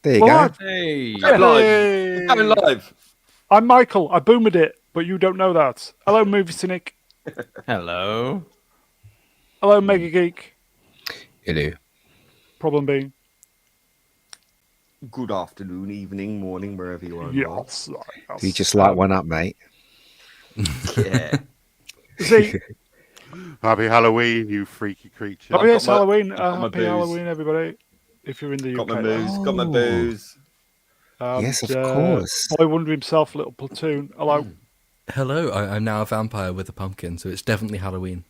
There you What? go. Hey. Hey. We're going live. I'm Michael. I boomed it, but you don't know that. Hello, Movie Cynic. Hello. Hello, Mega Geek. Hello. Problem being. Good afternoon, evening, morning, wherever you are. in the world. Yes. You just light one up, mate. Yeah. See, Happy Halloween, you freaky creature. oh, yes, got my- Halloween. I've got my Happy booze. Halloween, everybody. If you're in the Got UK. my booze. Got my Oh. booze. Yes, of course. Boy Wonder himself, little platoon. Hello. Hello, I'm now a vampire with a pumpkin, so it's definitely Halloween.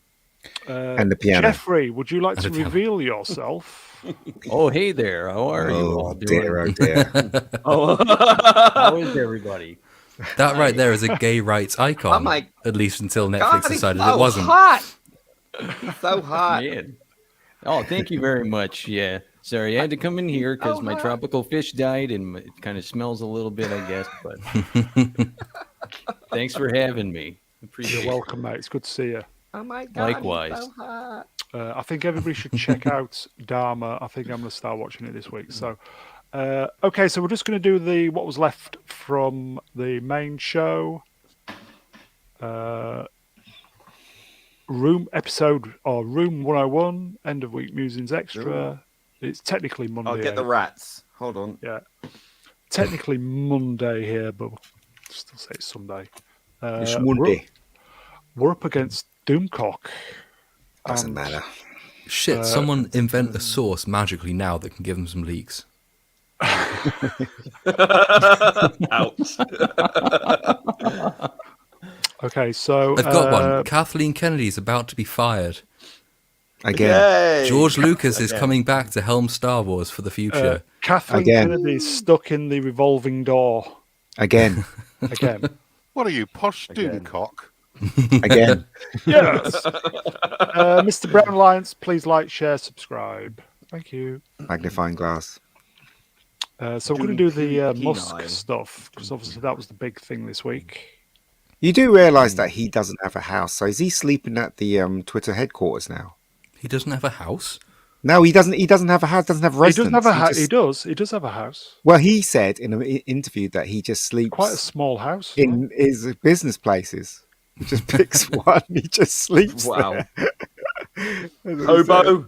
And the piano. Jeffrey, would you like And to the piano. reveal yourself? Oh, hey there. How are you all Oh doing? dear, oh dear. How is everybody? That right there is a gay rights icon, Oh my at least until Netflix God, it's decided so it wasn't. hot. It's so hot. Man. Oh, thank you very much. Yeah. Sorry, I had to come in here because my tropical fish died and it kind of smells a little bit, I guess. But thanks for having me. Appreciate You're it. welcome, mate. It's good to see you. Oh my God. Likewise. It's so hot. I think everybody should check out Dharma. I think I'm going to start watching it this week. So, okay, so we're just going to do what was left from the main show. Room 101, end of week musings extra. It's technically Monday. I'll get the rats. Hold on. Yeah, technically Monday here, but we'll still say it's Sunday. It's Monday. We're up against Doomcock. Doesn't matter. Shit, someone invent a source magically now that can give them some leaks. Ouch. Okay, so I've got one. Kathleen Kennedy's about to be fired. Again. Yay. George Lucas is coming back to helm Star Wars for the future. Kathleen Again. Kennedy's stuck in the revolving door Again. again. What are you, posh Doomcock? Again. Yes. Mr. Brown Alliance, please like, share, subscribe. Thank you. Magnifying glass. So we're going to do the Keen Musk eye. stuff because obviously that was the big thing this week. You do realise that he doesn't have a house, so is he sleeping at the Twitter headquarters now? He doesn't have a house? No, he doesn't. He doesn't have a house. Doesn't have He residence. doesn't have a house. just- He does have a house. Well, he said in an interview that he just sleeps Quite a small house. in his business places. He just picks one. He just sleeps Wow. there. Hobo.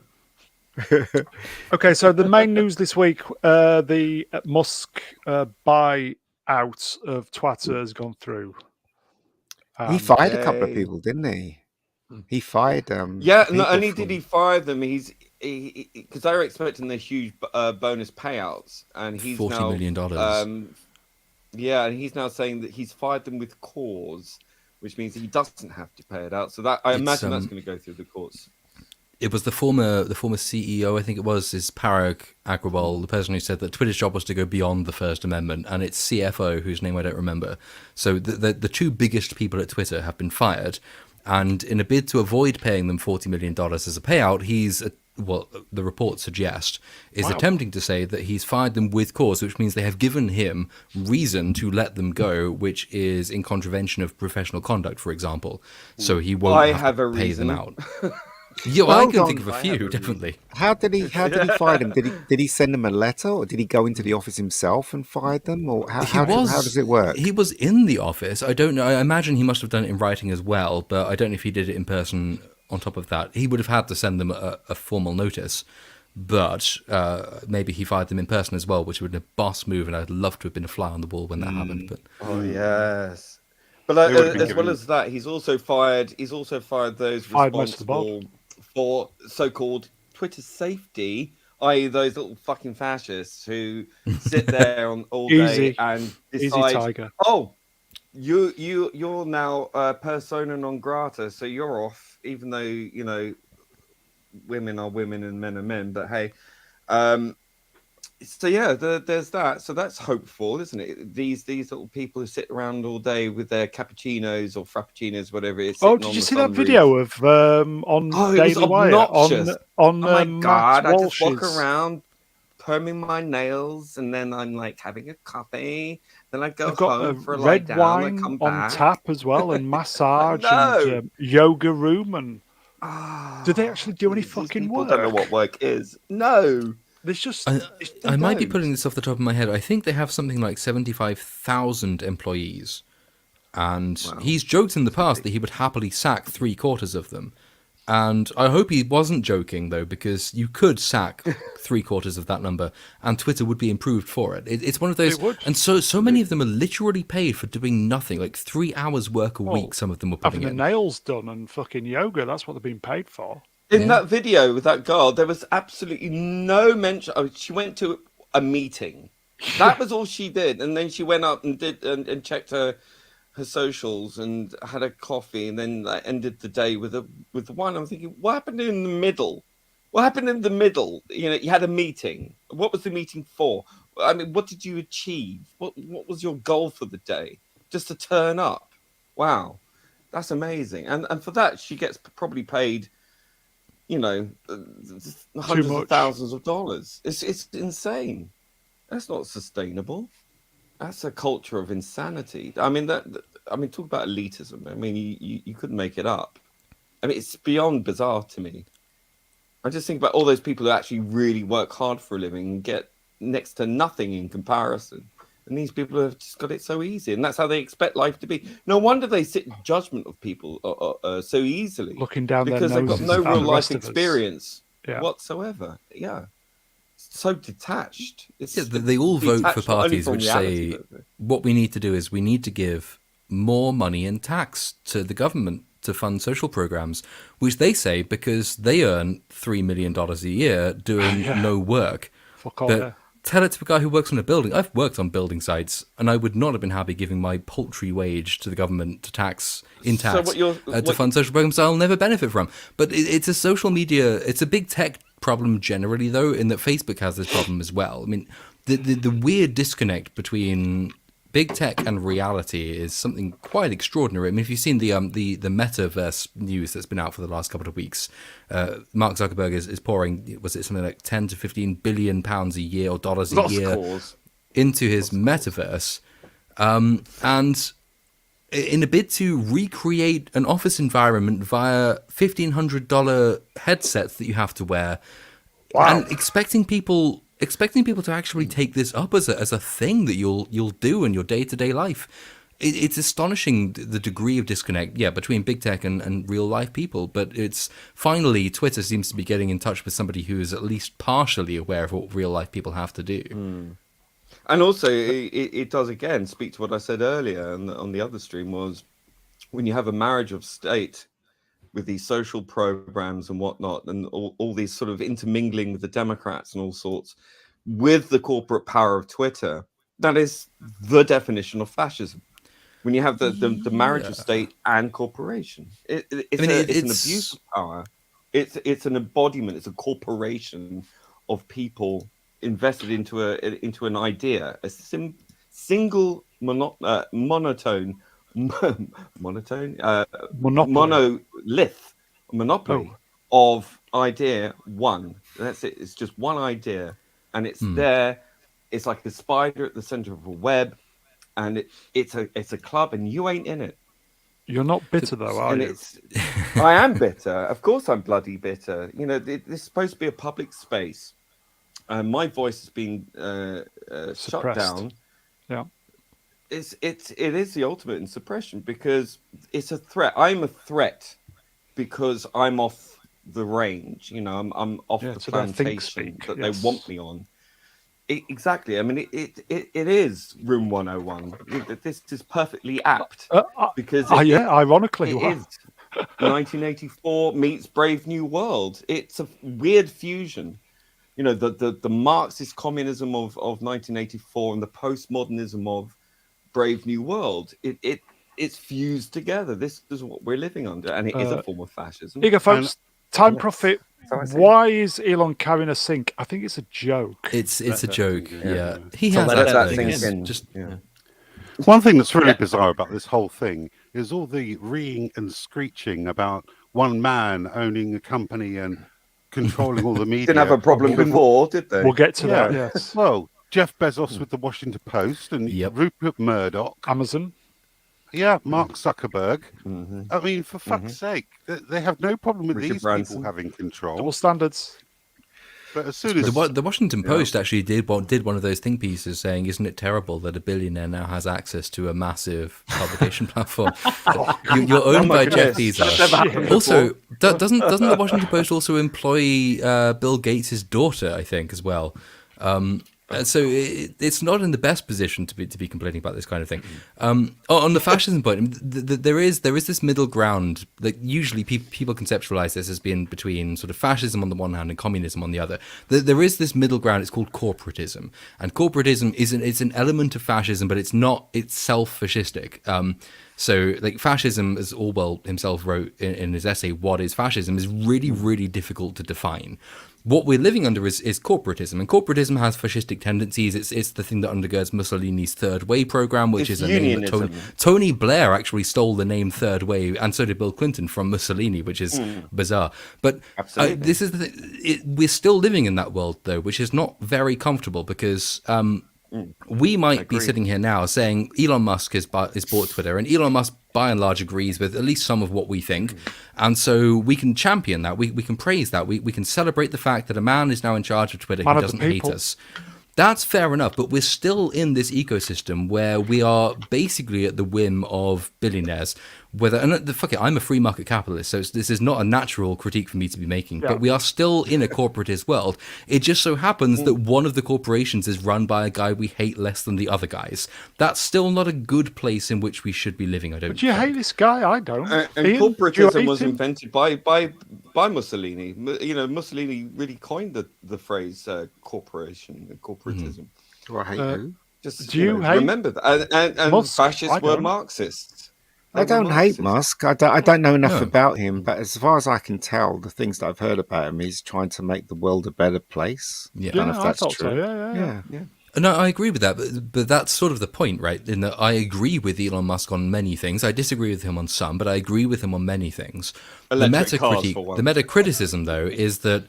Okay, so the main news this week, the Musk buyout of Twitter has gone through. He fired a couple of Yay. people, didn't he? He fired. Yeah, people not only from- did he fire them, because they were expecting the huge bonus payouts, and he's $40 now million. Yeah, and he's now saying that he's fired them with cause, which means he doesn't have to pay it out. So that I It's, imagine that's going to go through the courts. It was the former CEO, I think it was, is Parag Agrawal, the person who said that Twitter's job was to go beyond the First Amendment, and it's CFO, whose name I don't remember. So the two biggest people at Twitter have been fired, and in a bid to avoid paying them $40 million as a payout, he's, well, the reports suggest, is attempting to say that he's fired them with cause, which means they have given him reason to let them go, which is in contravention of professional conduct, for example. So he won't I have have to a pay them reason. out. Yeah, well, I Hold can on. think of a I have few, a reason. definitely. How did he fire them? Did he send them a letter, or did he go into the office himself and fire them, or how does it work? He was in the office. I don't know. I imagine he must have done it in writing as well, but I don't know if he did it in person on top of that. He would have had to send them a formal notice, but maybe he fired them in person as well, which would have been a boss move, and I'd love to have been a fly on the wall when that happened. But Oh yes, but They would have been as well given- as that, he's also fired those Fired most of the responsible for so-called Twitter safety, i.e., those little fucking fascists who sit there on all day Easy. and Easy, decide, Tiger. oh, you're now persona non grata, so you're off, even though women are women and men are men. But hey, so yeah, there's that. So that's hopeful, isn't it? These little people who sit around all day with their cappuccinos or frappuccinos, whatever it is. Oh, sitting did on you the see that sunroof. video of on Oh, it was Daily Wire obnoxious. on Oh my Matt god! I just walk Walsh's- around, perming my nails, and then I'm like having a coffee. Then I go They've got home for a lie red down. wine I come on back. tap as well, and massage No. and yoga room. And Ah, did they actually do any these fucking people work? don't know what work is. No, There's just I might be don't. putting this off the top of my head. I think they have something like 75,000 employees. And he's joked in the past that he would happily sack 3/4 of them. And I hope he wasn't joking, though, because you could sack 3/4 of that number, and Twitter would be improved for it. It's one of those, It would. and so many of them are literally paid for doing nothing, like 3 hours work a week. Some of them were putting having the in. nails done and fucking yoga. That's what they're being paid for. In that video with that girl, there was absolutely no mention. Oh, she went to a meeting. That was all she did, and then she went up and did and checked her socials and had a coffee, and then ended the day with the wine. I'm thinking, what happened in the middle? What happened in the middle? You know, you had a meeting. What was the meeting for? I mean, what did you achieve? What was your goal for the day? Just to turn up? Wow, that's amazing. And for that, she gets probably paid, you know, hundreds of thousands of dollars. It's insane. That's not sustainable. That's a culture of insanity. I mean, talk about elitism. I mean, you couldn't make it up. I mean, it's beyond bizarre to me. I just think about all those people who actually really work hard for a living and get next to nothing in comparison. And these people have just got it so easy, and that's how they expect life to be. No wonder they sit in judgment of people so easily, looking down because their they've got noses no at real the life rest of us. experience Yeah. whatsoever. Yeah, so detached. Yeah, they all vote for detached not only parties from which reality, say but- what we need to do is we need to give more money in tax to the government to fund social programs, which they say because they earn $3 million a year doing no work. Fuck all, But yeah. tell it to a guy who works on a building. I've worked on building sites, and I would not have been happy giving my paltry wage to the government to fund social programs I'll never benefit from. But it's a social media, it's a big tech problem generally, though, in that Facebook has this problem as well. I mean, the weird disconnect between big tech and reality is something quite extraordinary. I mean, if you've seen the metaverse news that's been out for the last couple of weeks, Mark Zuckerberg is pouring, was it something like 10 to 15 billion pounds a year or dollars a year into his metaverse, and in a bid to recreate an office environment via $1,500 headsets that you have to wear, and expecting people to actually take this up as a thing that you'll do in your day-to-day life. It's astonishing the degree of disconnect, between big tech and real life people. But it's finally Twitter seems to be getting in touch with somebody who is at least partially aware of what real life people have to do. And also, it does again speak to what I said earlier on the other stream, was when you have a marriage of state with these social programs and whatnot, and all these sort of intermingling with the Democrats and all sorts, with the corporate power of Twitter, that is the definition of fascism. When you have the marriage of state and corporation, it's an abuse of power. It's an embodiment. It's a corporation of people invested into an idea, a single monolith, monopoly of idea one. That's it. It's just one idea, and it's there. It's like a spider at the center of a web, and it's a club, and you ain't in it. You're not bitter though, are you? I am bitter. Of course, I'm bloody bitter. You know, this is supposed to be a public space, and my voice is being shut down. Yeah. It is the ultimate in suppression, because it's a threat. I'm a threat because I'm off the range. You know, I'm off the plantation that they want me on. Exactly. I mean, it is Room 101. This is perfectly apt because ironically, it is 1984 meets Brave New World. It's a weird fusion. You know, the Marxist communism of 1984 and the postmodernism of Brave New World. It's fused together. This is what we're living under, and it is a form of fascism. Here you go, folks. Time Profit. Why is Elon carrying a sink? I think it's a joke. It's a joke. Yeah, he So has that thing. sink in. Just One thing that's really bizarre about this whole thing is all the reeing and screeching about one man owning a company and controlling all the media. Didn't have a problem before, did they? We'll get to that. Yes. Well, Jeff Bezos with the Washington Post and Rupert Murdoch, Amazon. Yeah, Mark Zuckerberg. I mean, for fuck's sake, they have no problem with Richard these Branson. people having control. Double standards. But as soon as The Washington Post actually did one of those think pieces saying, "Isn't it terrible that a billionaire now has access to a massive publication platform? You're owned by Jeff goodness. Bezos." Also, doesn't the Washington Post also employ Bill Gates' daughter? I think as well. So it's not in the best position to be complaining about this kind of thing. On the fascism point, I mean, there is this middle ground that usually people conceptualize this as being between sort of fascism on the one hand and communism on the other. There is this middle ground. It's called corporatism, and corporatism it's an element of fascism, but it's not itself fascistic. So, like, fascism, as Orwell himself wrote in his essay, "What is Fascism?" is really, really difficult to define. What we're living under is corporatism, and corporatism has fascistic tendencies. It's the thing that undergirds Mussolini's Third Way program, which It's is a name that unionism. Tony Blair actually stole the name Third Way, and so did Bill Clinton, from Mussolini, which is bizarre. But Absolutely. this is the thing. We're still living in that world, though, which is not very comfortable because we might be sitting here now saying Elon Musk has bought Twitter, and Elon Musk by and large agrees with at least some of what we think, and so we can champion that, we can praise that, we can celebrate the fact that a man is now in charge of Twitter Man who of the doesn't hate people. us. That's fair enough, but we're still in this ecosystem where we are basically at the whim of billionaires. Fuck it, I'm a free market capitalist, so this is not a natural critique for me to be making, but we are still in a corporatist world. It just so happens that one of the corporations is run by a guy we hate less than the other guys. That's still not a good place in which we should be living, I don't But do you hate this guy? I don't. And Ian, do you corporatism hate was him? invented by Mussolini. You know, Mussolini really coined the phrase corporation and corporatism. Do I hate who? Just Do you hate remember that? And Musk? I fascists were don't. Marxists. I They were don't hate Marxists. Musk. I don't know enough No. about him, but as far as I can tell, the things that I've heard about him, he's trying to make the world a better place. Yeah. I don't know Yeah, if I that's thought true. so. Yeah. Yeah. No, I agree with that, but that's sort of the point, right? In that I agree with Elon Musk on many things. I disagree with him on some, but I agree with him on many things. Electric cars, for one. The meta criticism, though, is that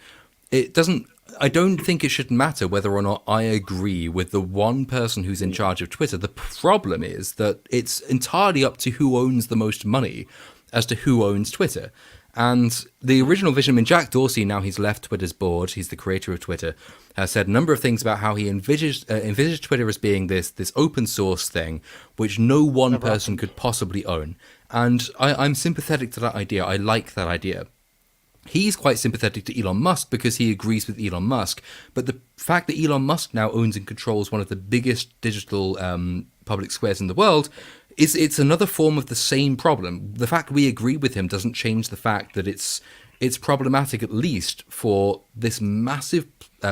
it doesn't. I don't think it should matter whether or not I agree with the one person who's in charge of Twitter. The problem is that it's entirely up to who owns the most money as to who owns Twitter. And the original vision, I mean, Jack Dorsey, now he's left Twitter's board, he's the creator of Twitter, has said a number of things about how he envisaged Twitter as being this open source thing, which no one person could possibly own. And I'm sympathetic to that idea. I like that idea. He's quite sympathetic to Elon Musk because he agrees with Elon Musk. But the fact that Elon Musk now owns and controls one of the biggest digital public squares in the world it's another form of the same problem. The fact we agree with him doesn't change the fact that it's problematic, at least for this massive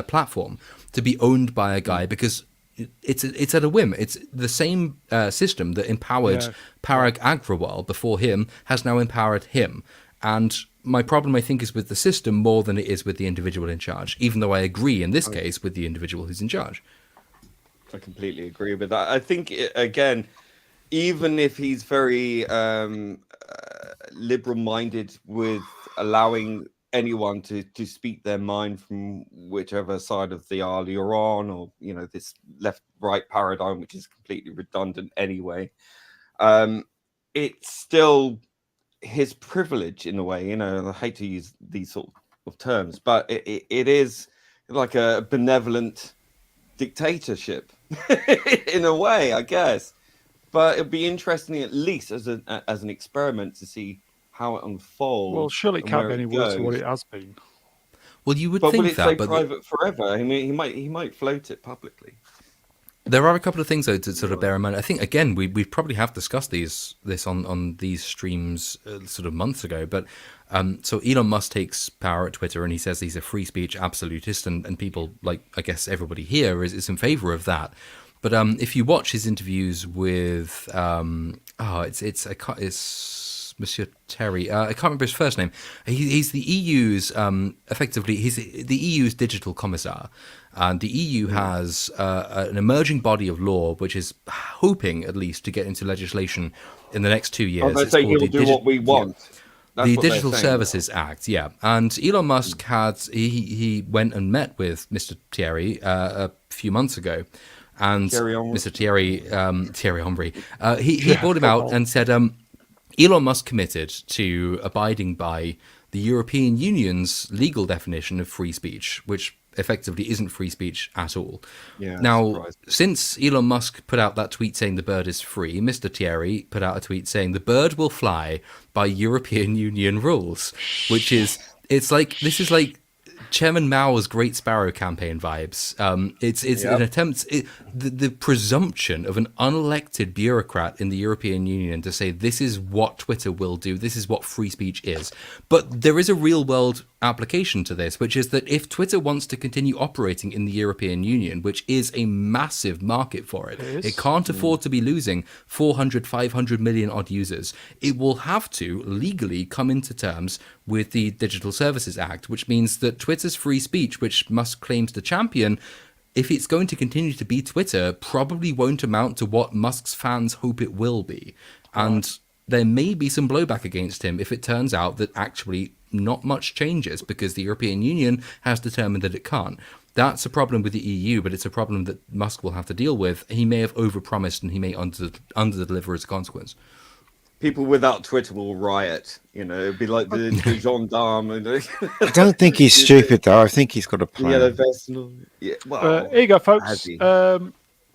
platform to be owned by a guy, because it's at a whim. It's the same system that empowered Parag Agrawal before him has now empowered him. And my problem, I think, is with the system more than it is with the individual in charge, even though I agree in this case with the individual who's in charge. I completely agree with that. I think, again, even if he's very liberal-minded with allowing anyone to speak their mind from whichever side of the aisle you're on, or, you know, this left-right paradigm, which is completely redundant anyway, it's still his privilege in a way, you know, and I hate to use these sort of terms, but it is like a benevolent dictatorship in a way, I guess. But it'd be interesting, at least as an experiment, to see how it unfolds. Well, surely it can't be any worse than what it has been. Well, you would But think will it that, stay but private forever? I mean, he might float it publicly. there are a couple of things though to sort of bear in mind. I think again we probably have discussed this on these streams sort of months ago. But so Elon Musk takes power at Twitter and he says he's a free speech absolutist, and people, like I guess everybody here is in favor of that. But if you watch his interviews with it's Monsieur Terry, I can't remember his first name. He's the EU's effectively he's the EU's digital commissar, and the EU has an emerging body of law which is hoping at least to get into legislation in the next 2 years. They It's say called he'll do what we want. That's the what they're Digital saying. Services Act, yeah. And Elon Musk he went and met with Mr. Thierry a few months ago. And Thierry Henry. Mr. Thierry Henry, he brought him out and said, Elon Musk committed to abiding by the European Union's legal definition of free speech, which effectively isn't free speech at all. Yeah. Now, surprised. since Elon Musk put out that tweet saying the bird is free, Mr. Thierry put out a tweet saying the bird will fly by European Union rules, which is, this is like Chairman Mao's Great Sparrow campaign vibes. It's an attempt, the presumption of an unelected bureaucrat in the European Union to say this is what Twitter will do, this is what free speech is. But there is a real world application to this, which is that if Twitter wants to continue operating in the European Union, which is a massive market for it, it can't afford to be losing 400, 500 million odd users. It will have to legally come into terms with the Digital Services Act, which means that Twitter's free speech, which Musk claims to champion, if it's going to continue to be Twitter, probably won't amount to what Musk's fans hope it will be. And there may be some blowback against him if it turns out that actually not much changes because the European Union has determined that it can't. That's a problem with the EU, but it's a problem that Musk will have to deal with. He may have overpromised and he may underdeliver as a consequence. People without Twitter will riot. It'd be like the gendarme. I don't think he's stupid, though. I think he's got a plan. Yellow vest. Yeah, well, Here you go, folks. has he?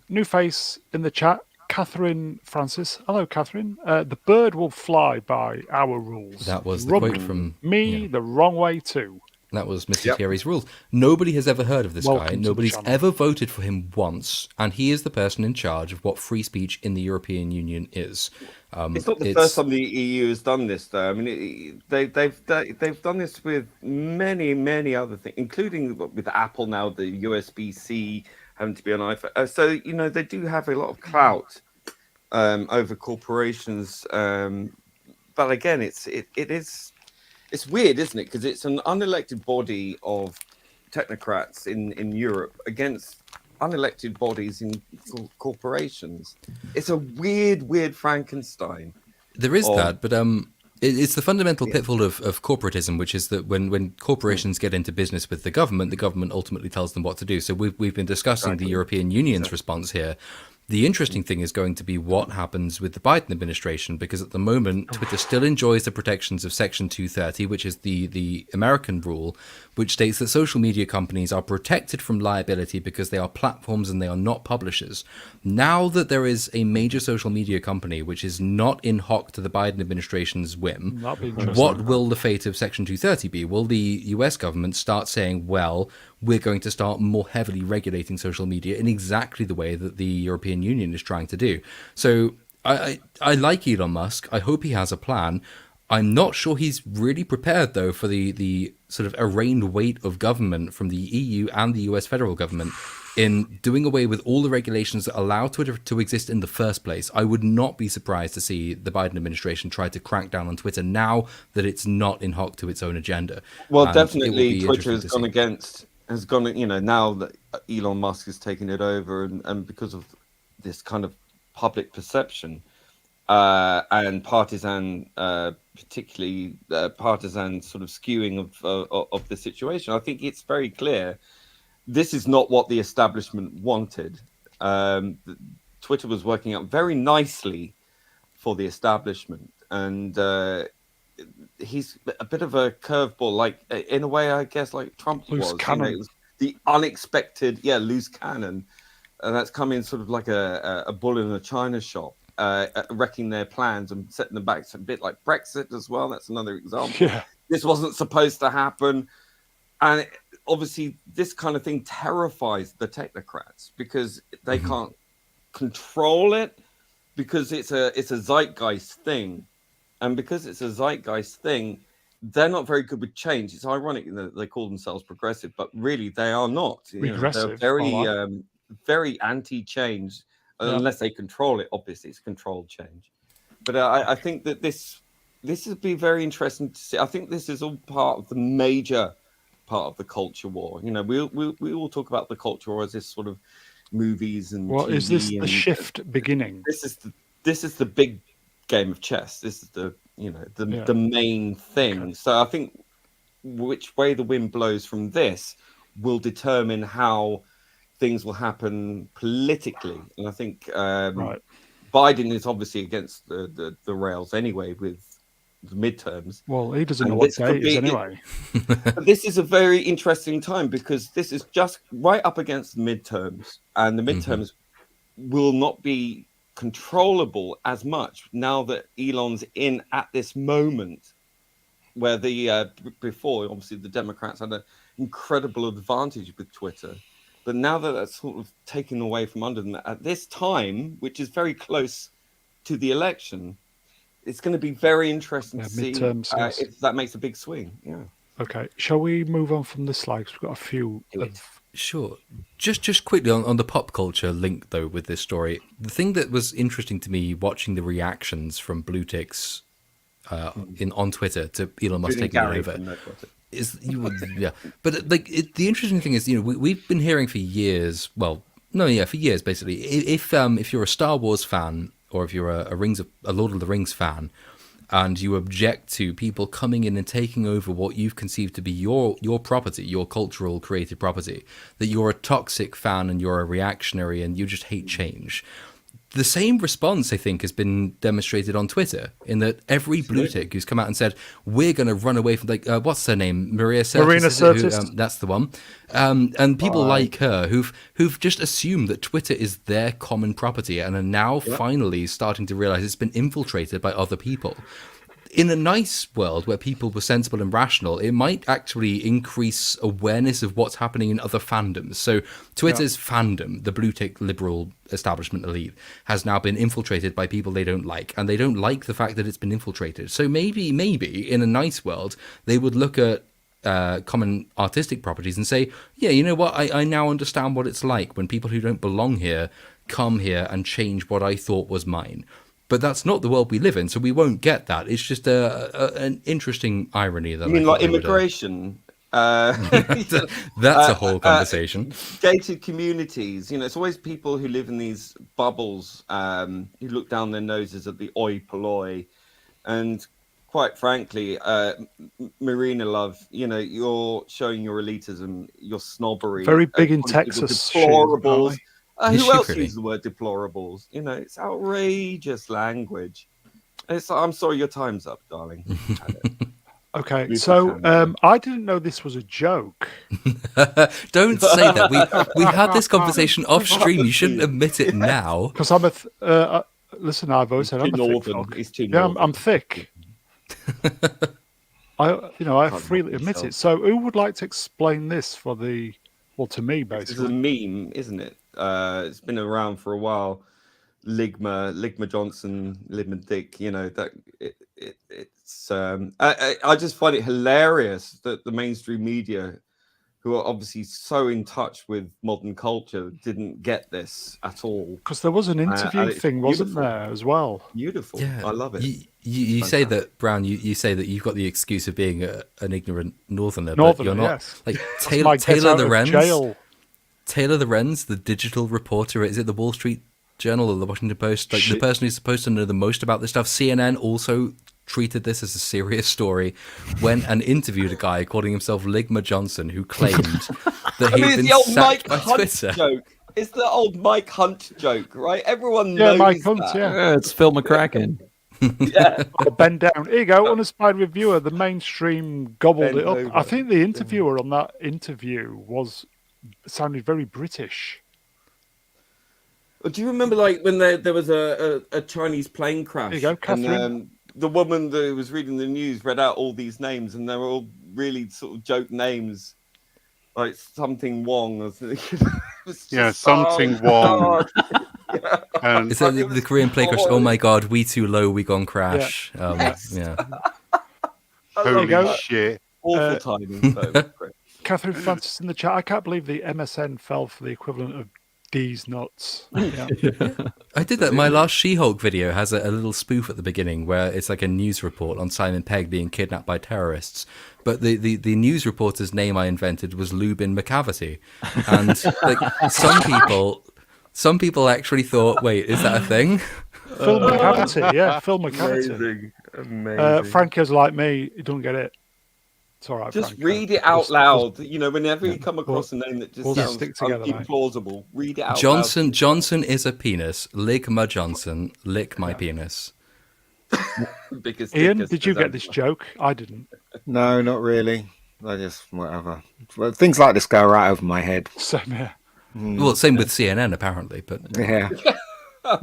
New face in the chat, Catherine Francis. Hello, Catherine. The bird will fly by our rules. That was the Rubbed quote from me the wrong way too. That was Mr. Thierry's rules. Nobody has ever heard of this Welcome guy. to the Nobody's channel. ever voted for him once, and he is the person in charge of what free speech in the European Union is. It's not the first time the EU has done this, though. I mean, they've done this with many other things, including with Apple now, the USB-C having to be on iPhone. So they do have a lot of clout over corporations. But again, it's weird, isn't it? Because it's an unelected body of technocrats in Europe against unelected bodies in corporations. It's a weird Frankenstein. There is that, but it's the fundamental pitfall of corporatism, which is that when corporations get into business with the government ultimately tells them what to do. So we've been discussing the European Union's response here. The interesting thing is going to be what happens with the Biden administration, because at the moment, Twitter still enjoys the protections of Section 230, which is the American rule, which states that social media companies are protected from liability because they are platforms and they are not publishers. Now that there is a major social media company which is not in hock to the Biden administration's whim, That'd be interesting. what will the fate of Section 230 be? Will the US government start saying, well, we're going to start more heavily regulating social media in exactly the way that the European Union is trying to do? So I like Elon Musk. I hope he has a plan. I'm not sure he's really prepared, though, for the sort of arraigned weight of government from the EU and the US federal government in doing away with all the regulations that allow Twitter to exist in the first place. I would not be surprised to see the Biden administration try to crack down on Twitter now that it's not in hock to its own agenda. Well, And it will definitely be Twitter interesting has to gone see. now that Elon Musk has taken it over and because of this kind of public perception and partisan, particularly partisan sort of skewing of the situation, I think it's very clear this is not what the establishment wanted. Twitter was working out very nicely for the establishment, and he's a bit of a curveball, like in a way, I guess, like Trump Loose was. cannon. It was the unexpected, loose cannon, and that's come in sort of like a bull in a china shop, wrecking their plans and setting them back. It's a bit like Brexit as well. That's another example. Yeah. This wasn't supposed to happen, and obviously, this kind of thing terrifies the technocrats because they can't control it because it's a zeitgeist thing. And because it's a zeitgeist thing, they're not very good with change. It's ironic that they call themselves progressive, but really they are not. Regressive. They're very, I like. very anti-change, Yeah. unless they control it. Obviously, it's controlled change. But I think that this would be very interesting to see. I think this is all part of the major part of the culture war. We all talk about the culture war as this sort of movies and Well, is this TV the and shift beginning? this is the big game of chess. This is the main thing. Okay. So I think which way the wind blows from this will determine how things will happen politically. And I think Right. Biden is obviously against the rails anyway with the midterms. Well, he doesn't And know what this could day it is be- anyway. But this is a very interesting time because this is just right up against the midterms, and the midterms will not be controllable as much now that Elon's in at this moment, where before obviously the Democrats had an incredible advantage with Twitter, but now that that's sort of taken away from under them at this time, which is very close to the election, it's going to be very interesting to see midterms, yes. if that makes a big swing. Yeah. Okay, shall we move on from this slide? 'Cause we've got a few. Sure. Just quickly on the pop culture link, though, with this story. The thing that was interesting to me watching the reactions from blue ticks on Twitter to Elon Musk taking it over is But the interesting thing is, we've been hearing for years. Well, no, yeah, for years basically. If you're a Star Wars fan or if you're a Lord of the Rings fan, and you object to people coming in and taking over what you've conceived to be your property, your cultural creative property, that you're a toxic fan and you're a reactionary and you just hate change. The same response, I think, has been demonstrated on Twitter, in that every blue tick who's come out and said, we're going to run away from, what's her name? Marina Sirtis. That's the one. And people like her who've just assumed that Twitter is their common property and are now finally starting to realize it's been infiltrated by other people. In a nice world where people were sensible and rational, it might actually increase awareness of what's happening in other fandoms. So Twitter's fandom, the blue tick liberal establishment elite, has now been infiltrated by people they don't like, and they don't like the fact that it's been infiltrated. So maybe in a nice world, they would look at common artistic properties and say, yeah, you know what, I now understand what it's like when people who don't belong here come here and change what I thought was mine. But that's not the world we live in, so we won't get that. It's just an interesting irony. That you mean like immigration? That's a whole conversation. Gated communities. It's always people who live in these bubbles who look down their noses at the oi polloi. And quite frankly, Marina Love, you're showing your elitism, your snobbery. Very big in Texas. Deplorables. Who else really? uses the word deplorables? It's outrageous language. I'm sorry, your time's up, darling. Okay, so I didn't know this was a joke. Don't say that. We had this conversation off stream. You shouldn't admit it now. Because listen, I've always said I'm a thick fuck. It's too Yeah, northern. I'm thick. I freely admit it. So who would like to explain this to me, This is a basically? meme, isn't it? It's been around for a while. Ligma Johnson, Ligma Dick. It's. I just find it hilarious that the mainstream media, who are obviously so in touch with modern culture, didn't get this at all. Because there was an interview it's thing, wasn't beautiful. there, as well? Beautiful. Yeah, I love it. You say that, Brown. You say that you've got the excuse of being an ignorant northerner, Northerner, but you're not. yes. Like That's my get out of jail. Taylor Lorenz, the digital reporter, is it the Wall Street Journal or the Washington Post? Like the person who's supposed to know the most about this stuff. CNN also treated this as a serious story, went and interviewed a guy calling himself Ligma Johnson, who claimed that he'd been it's the old sacked Mike by Hunt Twitter. joke. It's the old Mike Hunt joke, right? Everyone Yeah, knows Mike Hunt, that. yeah. It's Phil McCracken. Yeah. Oh, bend down. Here you go, uninspired reviewer. The mainstream gobbled Bend it up. over. I think the interviewer on that interview sounded very British. Well, do you remember, like, when there was a Chinese plane crash? There you go, Catherine. And the woman that was reading the news read out all these names, and they were all really sort of joke names, like something Wong. Or something. Something Wong. And Is that the Korean plane crash? Oh my God, we too low, we gone crash. Yeah. holy go. shit. Awful timing. Though. Catherine Francis in the chat. I can't believe the MSN fell for the equivalent of D's nuts. Yeah. I did that. My last She-Hulk video has a little spoof at the beginning where it's like a news report on Simon Pegg being kidnapped by terrorists. But the news reporter's name I invented was Lubin McCavity. And like some people actually thought, wait, is that a thing? Phil McCavity, yeah, Phil McCavity. Amazing. Franco's like me, he don't get it. It's all right. Just Franco. read it out loud. Whenever you come across a name that just we'll sounds stick together, mate. implausible, read it out Johnson loud. Johnson is a penis. Ligma Johnson, lick my penis. Biggest Ian, dickest did you has get this ever- joke? I didn't. No, not really. I just whatever. Well, things like this go right over my head. Same here. Well, same with CNN apparently, but Yeah.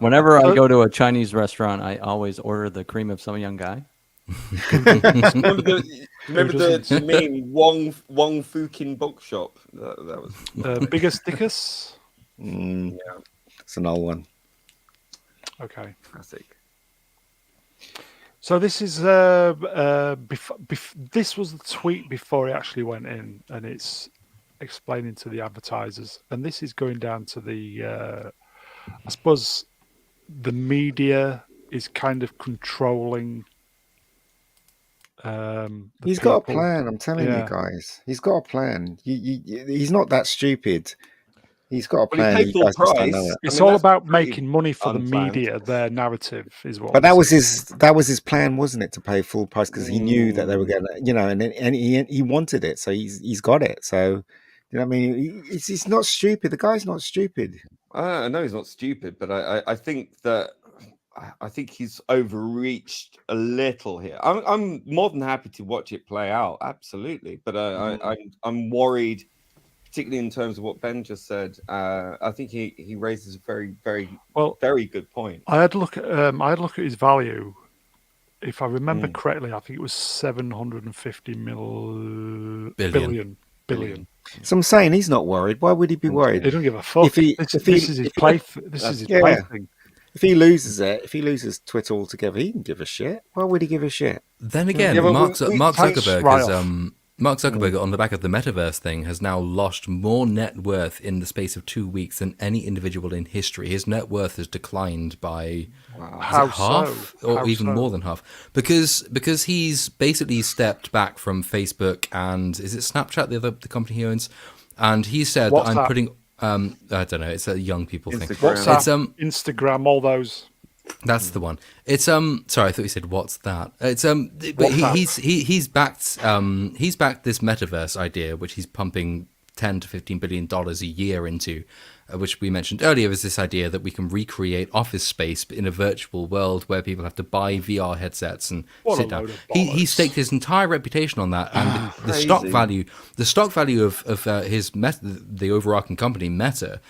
Whenever I So- go to a Chinese restaurant, I always order the cream of some young guy. Remember the meme Wong Fukin bookshop? That was Biggest dickus? It's an old one. Okay. classic. So this is this was the tweet before it actually went in, and it's explaining to the advertisers, and this is going down to the I suppose the media is kind of controlling. He's got a people. plan. I'm telling you Yeah. guys. He's got a plan. He's not that stupid. He's got a Well, he plan. paid You full guys just don't price. know it. It's I mean, all that's about pretty making money for the unplanned. media. Their narrative is what. But I'm that was saying. his plan, wasn't it, to pay full price because he knew that they were going to, and he wanted it, so he's got it. So, you know what I mean? He's not stupid. The guy's not stupid. I know he's not stupid, but I think that I think he's overreached a little here. I'm more than happy to watch it play out, absolutely. But I'm worried, particularly in terms of what Ben just said. I think he raises a very, very, very good point. I had a look at his value. If I remember correctly, I think it was 750 billion. So I'm saying he's not worried. Why would he be worried? He don't give a fuck. This is his plaything. If he loses Twitter altogether, he can give a shit. Why would he give a shit? then again, Yeah, but Mark Thanks, Zuckerberg right has Mark Zuckerberg on the back of the metaverse thing has now lost more net worth in the space of 2 weeks than any individual in history. His net worth has declined by is it How half so? or How even so? more than half because he's basically stepped back from Facebook and is it Snapchat the company he owns, and he said What's I'm that? putting I don't know, it's a young people thing. Instagram. WhatsApp, It's Instagram, all those. That's the one. It's sorry, I thought you said what's that? It's but he's backed this metaverse idea, which he's pumping $10 to $15 billion a year into, which we mentioned earlier, is this idea that we can recreate office space in a virtual world where people have to buy VR headsets and sit down. He staked his entire reputation on that, and the stock value of the overarching company Meta,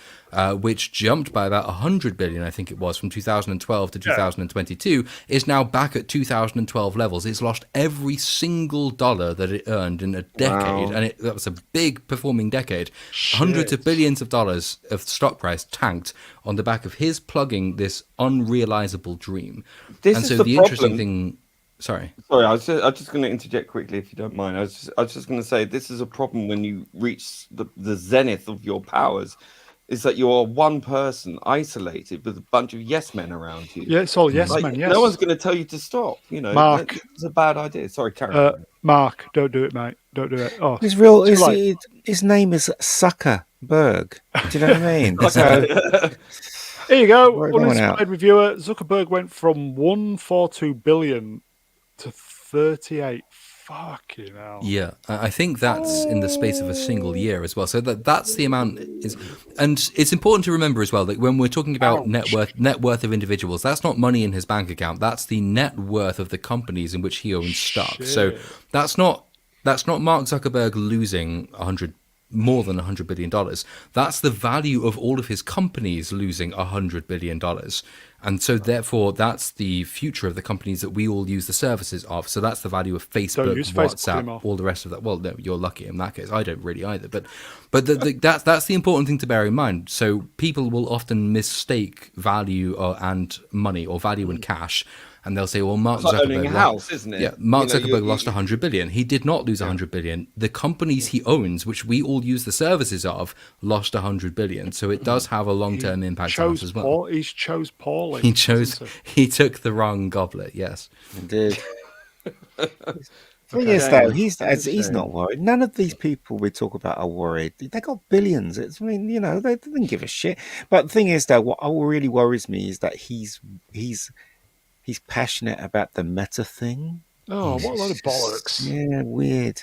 which jumped by about 100 billion, I think it was, from 2012 to 2022, is now back at 2012 levels. It's lost every single dollar that it earned in a decade, and that was a big performing decade. Hundreds of billions of dollars of stock price tanked on the back of his plugging this unrealizable dream. This and is so the the interesting problem. thing. Sorry, I was just going to interject quickly, if you don't mind. I was just going to say this is a problem when you reach the zenith of your powers, is that you're one person isolated with a bunch of yes men around you. Yeah, it's all yes Like, men. Yes. no one's going to tell you to stop. You know, Mark. it's a bad idea. Sorry, Karen. Mark, don't do it, mate. Don't do it. Oh, His name is Zuckerberg. Do you know what I mean? So, here you go. Right, going out. Uninspired reviewer. Zuckerberg went from 142 billion to 38. Fucking hell. yeah, I think that's in the space of a single year as well. So that's the amount is, and it's important to remember as well that when we're talking about net worth of individuals, that's not money in his bank account. That's the net worth of the companies in which he owns stock. So that's not Mark Zuckerberg losing more than $100 billion. That's the value of all of his companies losing $100 billion. And so therefore that's the future of the companies that we all use the services of. So that's the value of Facebook, use Facebook WhatsApp, anymore. all the rest of that. Well, no, you're lucky in that case. I don't really either. But that's the important thing to bear in mind. So people will often mistake value and money or value in cash. And they'll say, well, Mark It's like owning Zuckerberg a house, isn't it? Yeah, Mark You know, Zuckerberg lost 100 billion. He did not lose 100 billion. The companies he owns, which we all use the services of, lost 100 billion. So it does have a long-term impact on us as well. He chose poorly. He took the wrong goblet. Yes, indeed. Thing is, though, he's not worried. None of these people we talk about are worried. They got billions. They didn't give a shit. But the thing is, though, what really worries me is that he's passionate about the meta thing. Oh, what a load of bollocks. Yeah, weird.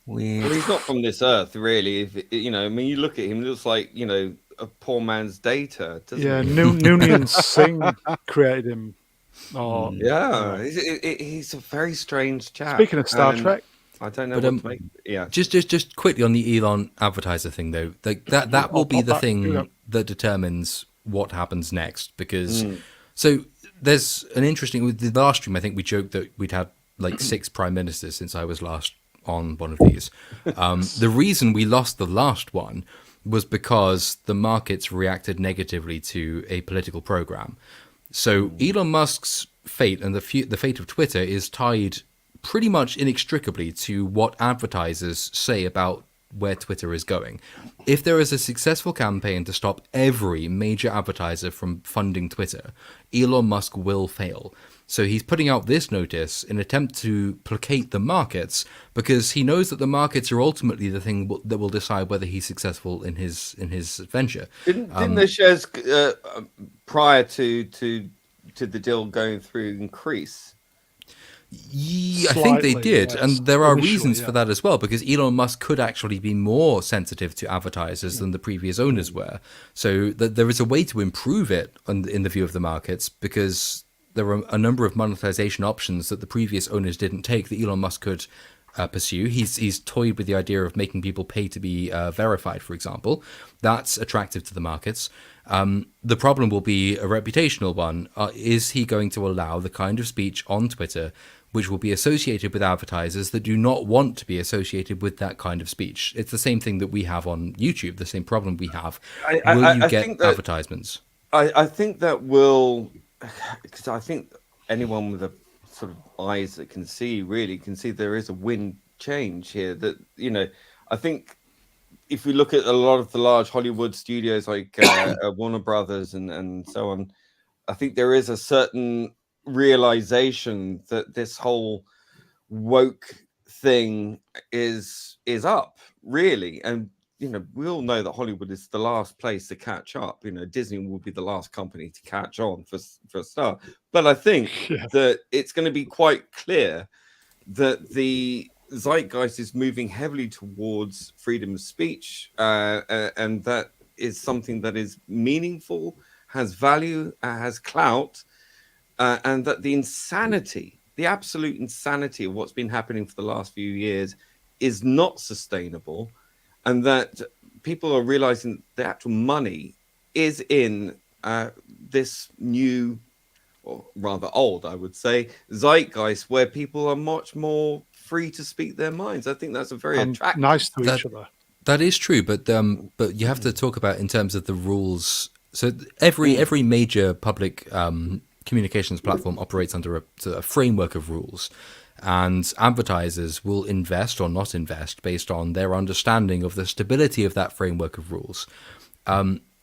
Well, he's not from this earth, really. I mean, you look at him; he looks like a poor man's data. Doesn't he? Noonien Singh created him. Oh, Yeah, he's a very strange chap. speaking of Star and Trek, I don't know But what to make. Yeah, just quickly on the Elon advertiser thing though, like that will be pop the back. thing that determines what happens next. Because so there's an interesting with the last stream. I think we joked that we'd had like 6 prime ministers since I was last on one of these. The reason we lost the last one was because the markets reacted negatively to a political program. So Elon Musk's fate and the fate of Twitter is tied pretty much inextricably to what advertisers say about where Twitter is going. If there is a successful campaign to stop every major advertiser from funding Twitter, Elon Musk will fail. So he's putting out this notice in an attempt to placate the markets, because he knows that the markets are ultimately the thing that will decide whether he's successful in his venture. didn't the shares prior to the deal going through increase? Yeah, I think they Slightly, did, yes. and there are Initially, reasons yeah. for that as well, because Elon Musk could actually be more sensitive to advertisers than the previous owners were. So there is a way to improve it in the view of the markets, because there are a number of monetization options that the previous owners didn't take that Elon Musk could pursue. He's toyed with the idea of making people pay to be verified, for example. That's attractive to the markets. The problem will be a reputational one. Is he going to allow the kind of speech on Twitter which will be associated with advertisers that do not want to be associated with that kind of speech? It's the same thing that we have on YouTube, the same problem we have. Will you get advertisements? I think that will, because I think anyone with a sort of eyes that can see really can see there is a wind change here. That, you know, I think if we look at a lot of the large Hollywood studios like Warner Brothers and so on, I think there is a certain realization that this whole woke thing is up, really. And you know, we all know that Hollywood is the last place to catch up. You know, Disney will be the last company to catch on for a start. But I think that it's going to be quite clear that the zeitgeist is moving heavily towards freedom of speech, and that is something that is meaningful, has value, has clout, and that the insanity, the absolute insanity of what's been happening for the last few years is not sustainable, and that people are realizing the actual money is in this new, or rather old, I would say, zeitgeist where people are much more free to speak their minds. I think that's a very attractive. Nice to each other. That is true, but you have to talk about in terms of the rules. So every major public communications platform operates under a framework of rules, and advertisers will invest or not invest based on their understanding of the stability of that framework of rules.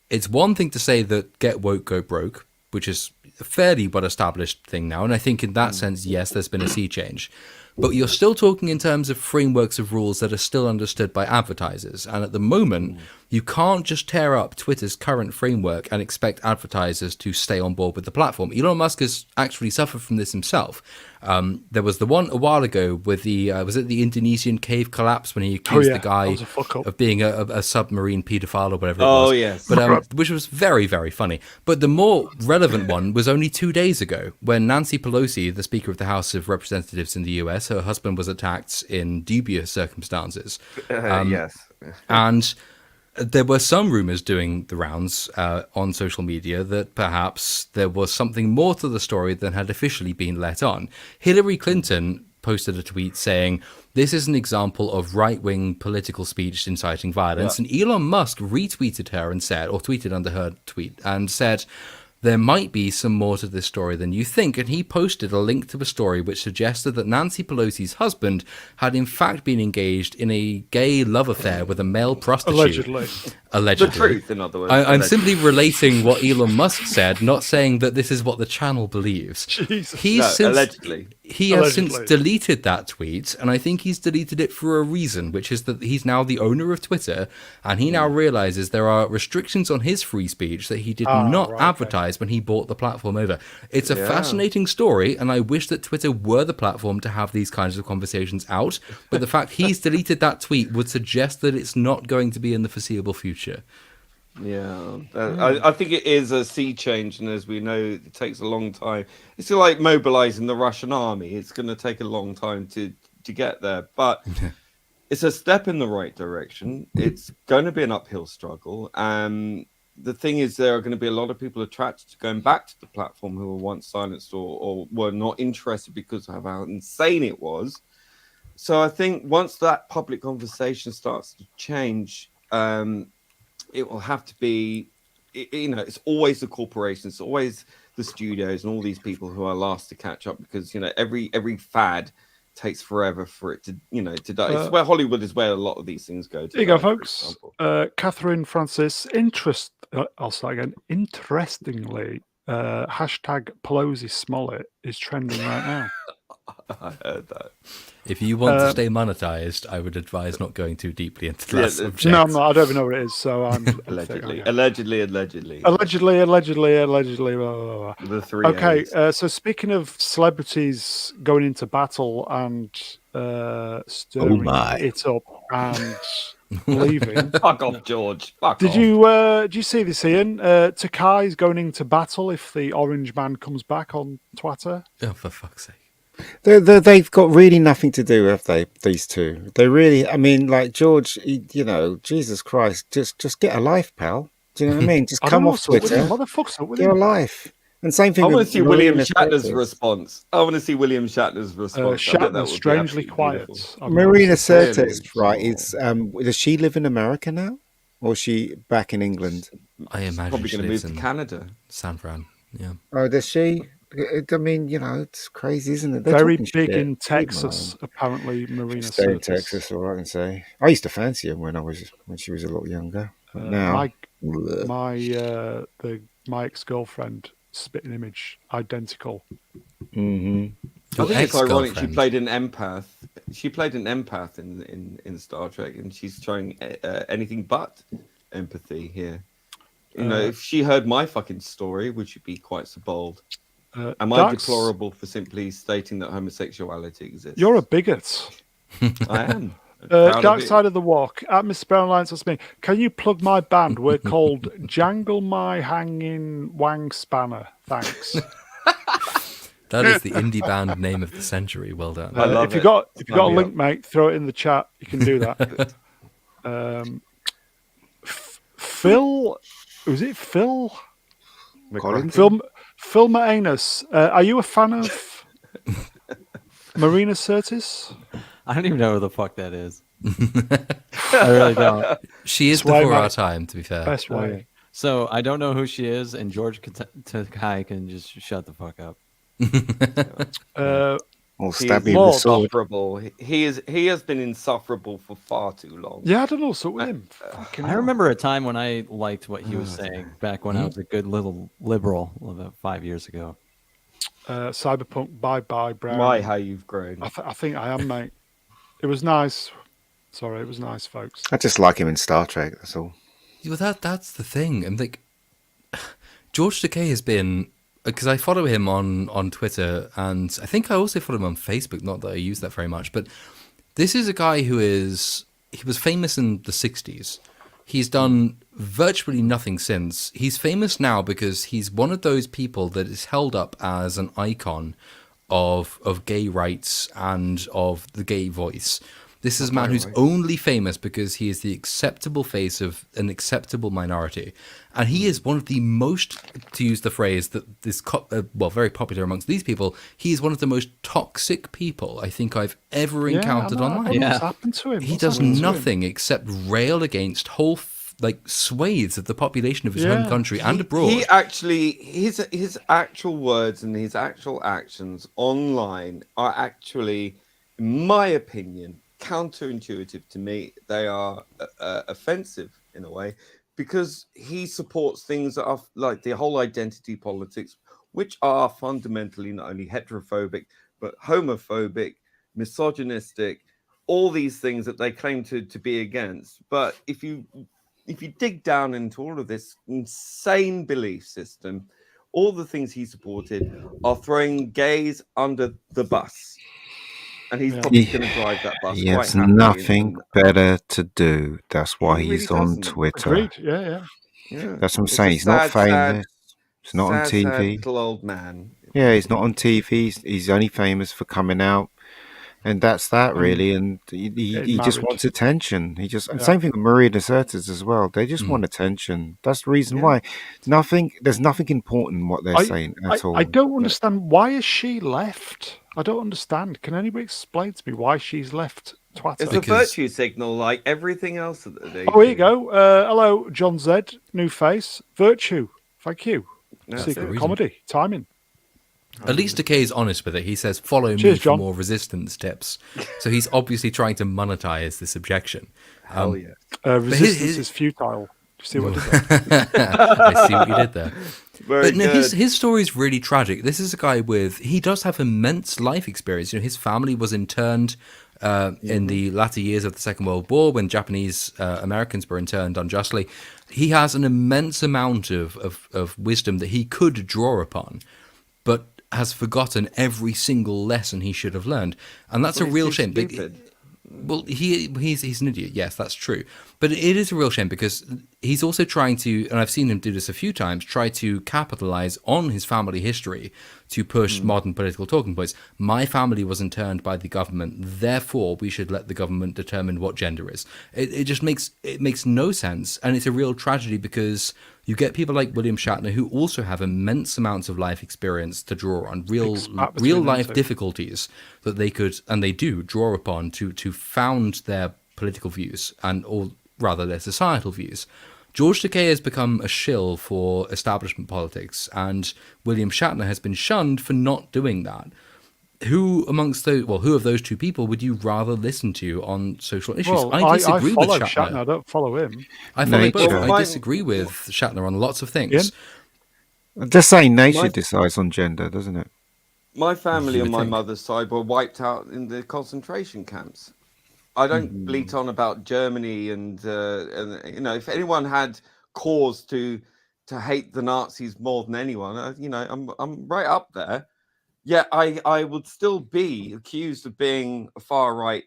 It's one thing to say that get woke, go broke, which is a fairly well established thing now, and I think in that sense, yes, there's been a sea change. But you're still talking in terms of frameworks of rules that are still understood by advertisers. And at the moment, you can't just tear up Twitter's current framework and expect advertisers to stay on board with the platform. Elon Musk has actually suffered from this himself. There was the one a while ago with the, was it the Indonesian cave collapse when he accused the guy of being a submarine paedophile or whatever it was. Oh, yes. But, which was very, very funny. But the more relevant one was only 2 days ago when Nancy Pelosi, the Speaker of the House of Representatives in the US, her husband was attacked in dubious circumstances. Yes. And there were some rumors doing the rounds on social media that perhaps there was something more to the story than had officially been let on. Hillary Clinton posted a tweet saying, "This is an example of right-wing political speech inciting violence." And Elon Musk retweeted her and said, or tweeted under her tweet and said, "There might be some more to this story than you think." And he posted a link to a story which suggested that Nancy Pelosi's husband had in fact been engaged in a gay love affair with a male prostitute. Allegedly. The truth, in other words. I'm simply relating what Elon Musk said, not saying that this is what the channel believes. Allegedly. He has since deleted that tweet, and I think he's deleted it for a reason, which is that he's now the owner of Twitter, and he now realizes there are restrictions on his free speech that he did not advertise when he bought the platform over. It's a fascinating story, and I wish that Twitter were the platform to have these kinds of conversations out, but the fact he's deleted that tweet would suggest that it's not going to be in the foreseeable future. Yeah, I think it is a sea change, and as we know, it takes a long time. It's like mobilizing the Russian army. It's going to take a long time to get there, but it's a step in the right direction. It's going to be an uphill struggle. The thing is, there are going to be a lot of people attracted to going back to the platform who were once silenced or were not interested because of how insane it was. So I think once that public conversation starts to change, it will have to be, it's always the corporations, it's always the studios and all these people who are last to catch up, because every fad takes forever for it to to die. It's where Hollywood is, where a lot of these things go to. Here you go, folks. Catherine Francis, I'll start again. Interestingly, hashtag Pelosi Smollett is trending right now. I heard that. If you want to stay monetized, I would advise not going too deeply into that subject. No, I'm not. I don't even know what it is. So I'm allegedly. Blah, blah, blah. The three. Okay. A's. So speaking of celebrities going into battle and stirring it up and leaving. Fuck off, George. Fuck Did off. you see this, Ian? Takai's going into battle if the Orange Man comes back on Twitter. Oh, for fuck's sake. They've got really nothing to do, have they? These two, they really. I mean, like George, Jesus Christ, just get a life, pal. Do you know what I mean? Just come off Twitter. What the fuck's up with get him? a life. And same thing. I want with to see William Shatner's response. Shatner, strangely quiet. Marina Sirtis, right? Does she live in America now, or is she back in England? I imagine probably she going to lives move to in Canada. San Fran. Yeah. Oh, does she? I mean, it's crazy, isn't it? They're very talking big shit. in Texas, apparently. Marina Stay in Sirtis. Texas, all I can say. I used to fancy her when she was a lot younger. But now, my ex-girlfriend, spitting image, identical. Mm-hmm. I think it's ironic. She played an empath. She played an empath in Star Trek, and she's showing anything but empathy here. If she heard my fucking story, would she be quite so bold? Am I deplorable for simply stating that homosexuality exists? You're a bigot. I am. Dark Side of the Walk at Mr. Brown Alliance. That's me. Can you plug my band? We're called Jangle My Hanging Wang Spanner. Thanks. That is the indie band name of the century. Well done. I love if you got a link, mate, throw it in the chat. You can do that. Phil, was it Phil? Phil Maanus. Are you a fan of Marina Sirtis? I don't even know who the fuck that is. I really don't. She is before our time, to be fair. Best way. So I don't know who she is, and George Takai can just shut the fuck up. Or stab you with a sword. Insufferable. He has been insufferable for far too long. Yeah, I don't know what's up with him. I remember a time when I liked what he was saying back when I was a good little liberal about 5 years ago. Cyberpunk, bye, Brown. My, how you've grown. I think I am, mate. It was nice. Sorry, it was nice, folks. I just like him in Star Trek, that's all. Well, that's the thing. I'm like, George Takei has been, because I follow him on Twitter, and I think I also follow him on Facebook, not that I use that very much, but this is a guy he was famous in the 60s. He's done virtually nothing since. He's famous now because he's one of those people that is held up as an icon of gay rights and of the gay voice. This is a man who's only famous because he is the acceptable face of an acceptable minority. And he is one of the most, to use the phrase that is very popular amongst these people, he is one of the most toxic people I think I've ever encountered online. What's happened to him? He does nothing except rail against whole swathes of the population of his home country and abroad. He actually, his actual words and his actual actions online are actually, in my opinion, counterintuitive to me. They are offensive in a way, because he supports things that are like the whole identity politics, which are fundamentally not only heterophobic but homophobic, misogynistic, all these things that they claim to be against. But if you dig down into all of this insane belief system, all the things he supported are throwing gays under the bus. And he's probably going to drive that bus. He has nothing better to do. That's why he's on Twitter. Agreed. Yeah. Yeah. That's what I'm It's saying. a He's not famous. He's not on sad TV. little old man. Yeah, he's not on TV. He's only famous for coming out, and that's that really. And Getting he just married. wants attention. He just and Yeah. same thing with Maria Deserters as well. They just want attention. That's the reason why. There's nothing important in what they're saying at all. I don't understand. Why has she left? I don't understand. Can anybody explain to me why she's left Twitter? It's a virtue signal, like everything else that they Oh, here you do. go. Hello, John Z. New face. Virtue. Thank you. That's Secret it. comedy. Timing. At least Decay is honest with it. He says, "Follow Cheers, me for John. more resistance tips." So he's obviously trying to monetize this objection. Hell yeah. Resistance is futile. Do you see what I did there? I see what you did there. Very But no, good. his story is really tragic. This is a guy he does have immense life experience. You know, his family was interned in the latter years of the Second World War when Japanese Americans were interned unjustly. He has an immense amount of wisdom that he could draw upon, but has forgotten every single lesson he should have learned. And that's a He's real too shame. stupid. Well, he's an idiot. Yes, that's true. But it is a real shame because he's also trying to, and I've seen him do this a few times, try to capitalize on his family history to push modern political talking points. My family was interned by the government, therefore we should let the government determine what gender is. It just makes no sense, and it's a real tragedy because you get people like William Shatner who also have immense amounts of life experience to draw on, real life difficulties that they could, and they do, draw upon to found their political views or rather their societal views. George Takei has become a shill for establishment politics, and William Shatner has been shunned for not doing that. Who of those two people would you rather listen to on social issues? Well, I disagree with follow Shatner. I don't follow him. I follow both. Nature. I disagree with Shatner on lots of things. Just saying, nature decides on gender, doesn't it? My family You on would my think. mother's side were wiped out in the concentration camps. I don't bleat on about Germany and you know, if anyone had cause to hate the Nazis more than anyone, you know, I'm right up there. Yet I would still be accused of being a far right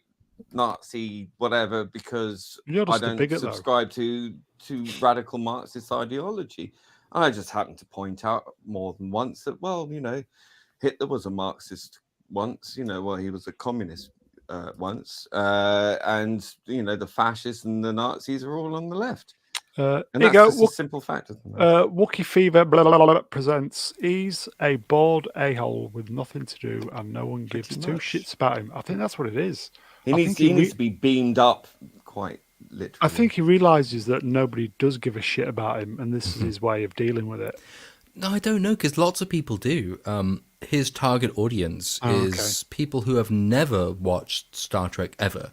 Nazi whatever because You're I just a don't bigot, though. subscribe to radical Marxist ideology. And I just happen to point out more than once that, well, you know, Hitler was a Marxist once, you know, well, he was a communist once, and you know, the fascists and the Nazis are all on the left. And Here you that's go. just a simple fact. Wookie Fever blah, blah, blah, blah, presents. He's a bored a-hole with nothing to do, and no one gives Pretty two much. shits about him. I think that's what it is. He I needs think to be beamed up quite literally. I think he realizes that nobody does give a shit about him, and this is his way of dealing with it. No, I don't know, because lots of people do. His target audience is people who have never watched Star Trek ever,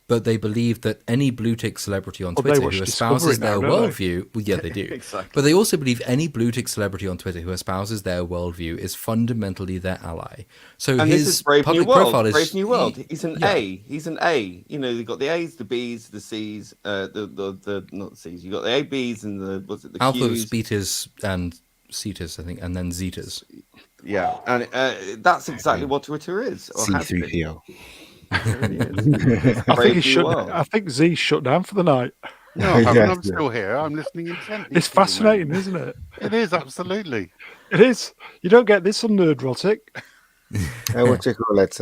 but they believe that any blue tick celebrity on Twitter who espouses their worldview, well, yeah, they do. Exactly. But they also believe any blue tick celebrity on Twitter who espouses their worldview is fundamentally their ally. So and his this is Brave New public World. profile is Brave New World. He's an A. He's an A. You know, you've got the A's, the B's, the C's, the not the C's. You got the A, B's, and the alpha, Q's. betas, and cetas, I think, and then zetas. Yeah, and that's exactly what Twitter is. Or has been. C3PO. There it is. I think Brave New World. I think Z shut down for the night. No, I haven't. Yeah. I'm still here. I'm listening intently. It's to you, fascinating, mate. isn't it? It is, absolutely. It is. You don't get this on Nerdrotic. What do you call it?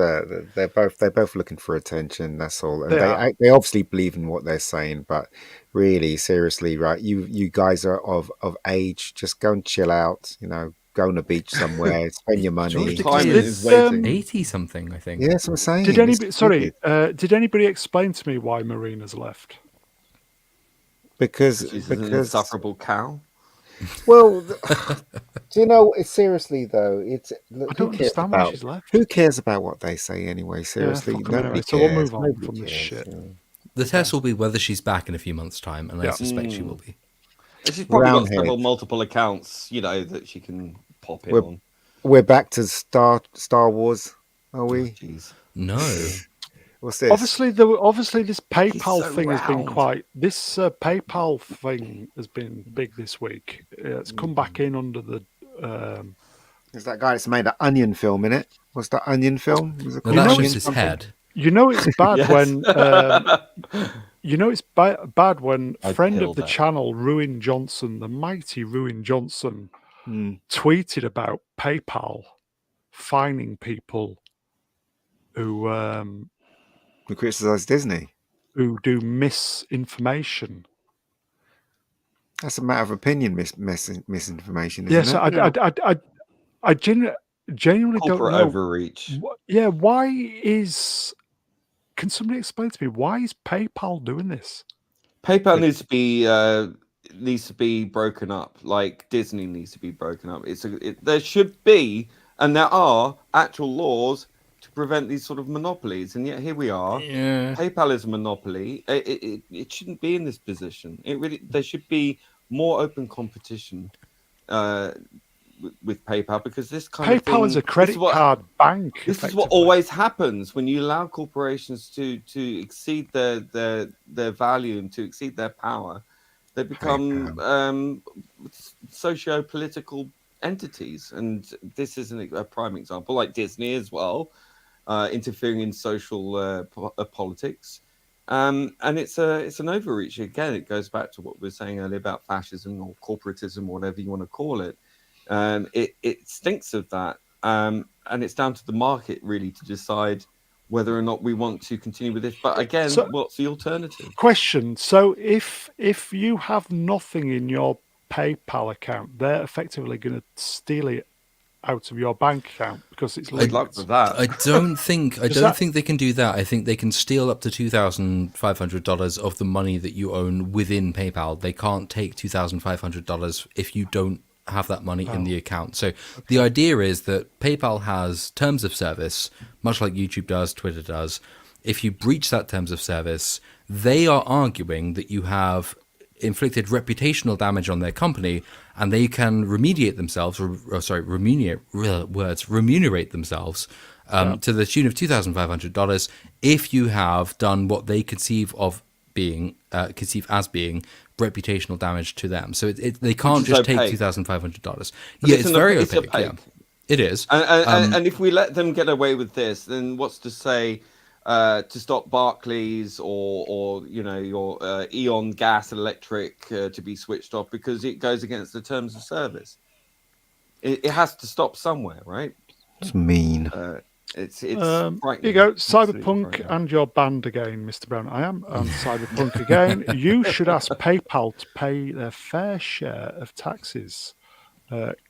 They're both looking for attention. That's all, and They are. they obviously believe in what they're saying. But really, seriously, right? You guys are of age. Just go and chill out. You know, go on the beach somewhere. Spend your money. George Time Takei is is waiting. 80 something, I think. Yeah, that's what I'm saying. Did It's anybody? Sorry, stupid. did anybody explain to me why Marina's left? Because She's an insufferable cow. well, do you know? Seriously though, I don't understand why she's left. Who cares about what they say anyway? Seriously, fuck 'em nobody anyway. cares. So we'll move on Nobody from this cares, shit. you know. The test will be whether she's back in a few months' time, and I Yeah. suspect she will be. And she's probably got Roundhead. several multiple accounts, you know, that she can pop in We're- on. We're back to Star Wars, are we? Jeez. No. What's this? Obviously, this PayPal so thing has been round. This PayPal thing has been big this week. It's come back in under the. There's that guy that's made an Onion film in it. What's that Onion film? Was it No, called that's Onion just his something? head. You know, it's bad Yes. when it's bad when I'd friend kill of the that. channel, Ruin Johnson, the mighty Ruin Johnson, tweeted about PayPal fining people who We criticise Disney. do misinformation. That's a matter of opinion, misinformation, isn't Yes, it? I genuinely don't Corporate know. overreach. Why is? Can somebody explain to me why is PayPal doing this? PayPal needs to be broken up, like Disney needs to be broken up. There should be, and there are actual laws to prevent these sort of monopolies, and yet here we are. Yeah. PayPal is a monopoly. It shouldn't be in this position. There should be more open competition with PayPal, because this kind of thing. PayPal is a credit card bank. This is what always happens when you allow corporations to exceed their value and to exceed their power. They become socio-political entities, and this is a prime example, like Disney as well, interfering in social politics. And it's an overreach. Again, it goes back to what we were saying earlier about fascism or corporatism, whatever you want to call it. It stinks of that. And it's down to the market really to decide whether or not we want to continue with this. But again, what's the alternative? Question. So if you have nothing in your PayPal account, they're effectively going to steal it out of your bank account because it's linked. Good luck with that. I don't think they can do that. I think they can steal up to $2,500 of the money that you own within PayPal. They can't take $2,500 if you don't have that money in the account. So the idea is that PayPal has terms of service, much like YouTube does, Twitter does. If you breach that terms of service, they are arguing that you have inflicted reputational damage on their company, and they can remunerate themselves, remunerate themselves to the tune of $2,500 if you have done what they conceive as being reputational damage to them. So they can't just take $2,500. Yeah, it's very opaque. Yeah, it is. And if we let them get away with this, then what's to say to stop Barclays or your Eon gas and electric to be switched off because it goes against the terms of service? It has to stop somewhere, right? It's mean. It's here you go, Cyberpunk, and your band again, Mr. Brown. I am on Cyberpunk again. You should ask PayPal to pay their fair share of taxes.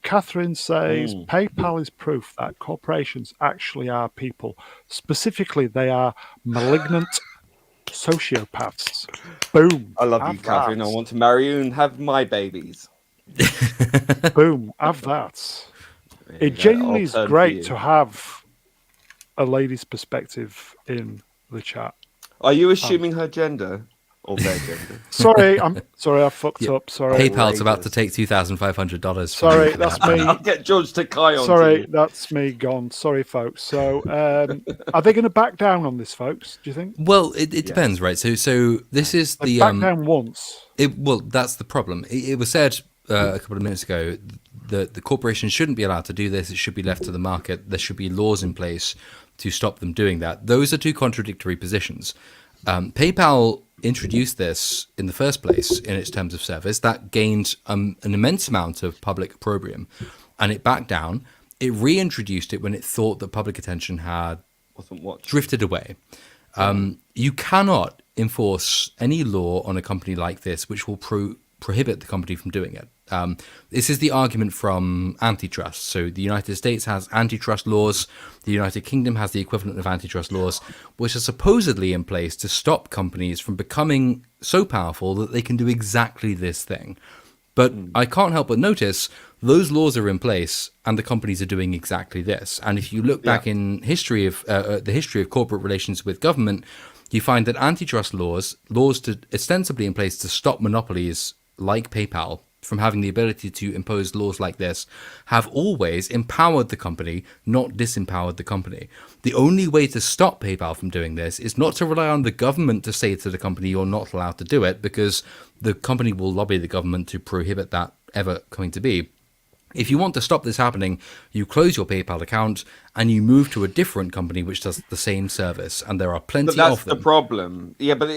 Catherine says PayPal is proof that corporations actually are people. Specifically, they are malignant sociopaths. Boom. I love you, Catherine. I want to marry you and have my babies. Boom. Have that. It genuinely is great to have a lady's perspective in the chat. Are you assuming her gender or their gender? Sorry, I fucked up. Sorry. PayPal's about to take $2,500. Sorry, that's me. I'll get George Takei on. Sorry, that's me gone. Sorry, folks. So, are they going to back down on this, folks? Do you think? Well, it depends, right? So this is the back down once. Well, that's the problem. It was said a couple of minutes ago that the corporation shouldn't be allowed to do this. It should be left to the market. There should be laws in place to stop them doing that. Those are two contradictory positions. PayPal introduced this in the first place in its terms of service. That gained an immense amount of public opprobrium, and it backed down. It reintroduced it when it thought that public attention had drifted away. You cannot enforce any law on a company like this which will prohibit the company from doing it. This is the argument from antitrust. So the United States has antitrust laws. The United Kingdom has the equivalent of antitrust laws, which are supposedly in place to stop companies from becoming so powerful that they can do exactly this thing. But I can't help but notice those laws are in place and the companies are doing exactly this. And if you look back in history of the history of corporate relations with government, you find that antitrust laws ostensibly in place to stop monopolies like PayPal from having the ability to impose laws like this, have always empowered the company, not disempowered the company. The only way to stop PayPal from doing this is not to rely on the government to say to the company you're not allowed to do it, because the company will lobby the government to prohibit that ever coming to be. If you want to stop this happening, you close your PayPal account and you move to a different company which does the same service. And there are plenty But that's of them. the problem. Yeah, but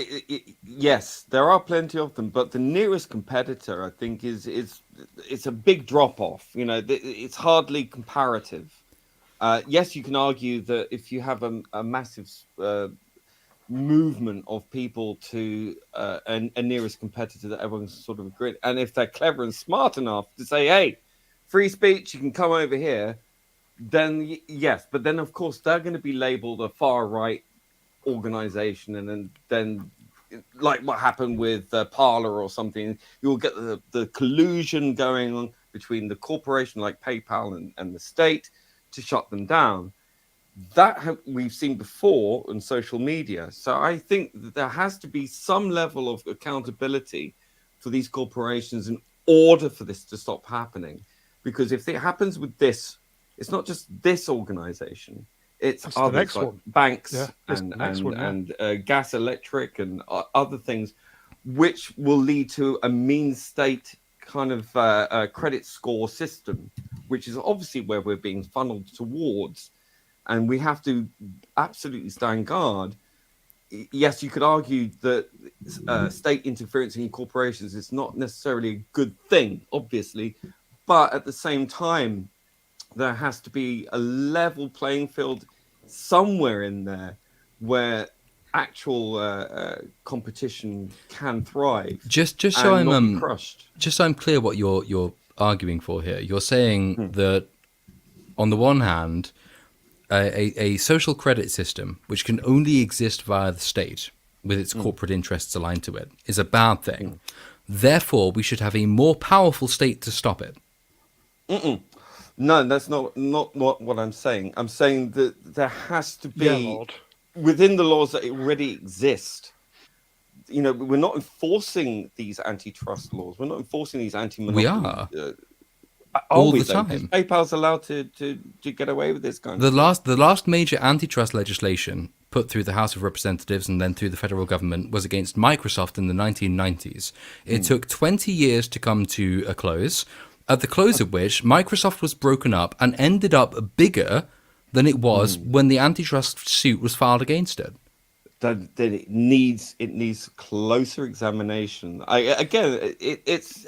yes, there are plenty of them. But the nearest competitor, I think, is it's a big drop off. You know, it's hardly comparative. Yes, you can argue that if you have a massive movement of people to a nearest competitor that everyone's sort of agreed, and if they're clever and smart enough to say, "Hey, free speech, you can come over here," then yes. But then, of course, they're going to be labeled a far right organization, and then like what happened with Parler or something, you'll get the collusion going on between the corporation like PayPal and the state to shut them down. That we've seen before on social media. So I think that there has to be some level of accountability for these corporations in order for this to stop happening. Because if it happens with this, it's not just this organization, it's others like banks and gas, electric, and other things, which will lead to a mean state kind of credit score system, which is obviously where we're being funneled towards. And we have to absolutely stand guard. Yes, you could argue that state interference in corporations is not necessarily a good thing, obviously, but at the same time, there has to be a level playing field somewhere in there where actual competition can thrive. Just so and not be I'm crushed. just so I'm clear what you're arguing for here. You're saying that on the one hand, a social credit system which can only exist via the state with its corporate interests aligned to it is a bad thing. Therefore, we should have a more powerful state to stop it. No, that's not what I'm saying. I'm saying that there has to be within the laws that already exist. You know, we're not enforcing these antitrust laws. We're not enforcing these anti-monopoly. We are. All the time. PayPal's allowed to get away with this kind of thing. The last major antitrust legislation put through the House of Representatives and then through the federal government was against Microsoft in the 1990s. It took 20 years to come to a close, at the close of which Microsoft was broken up and ended up bigger than it was when the antitrust suit was filed against it. That it needs closer examination. It's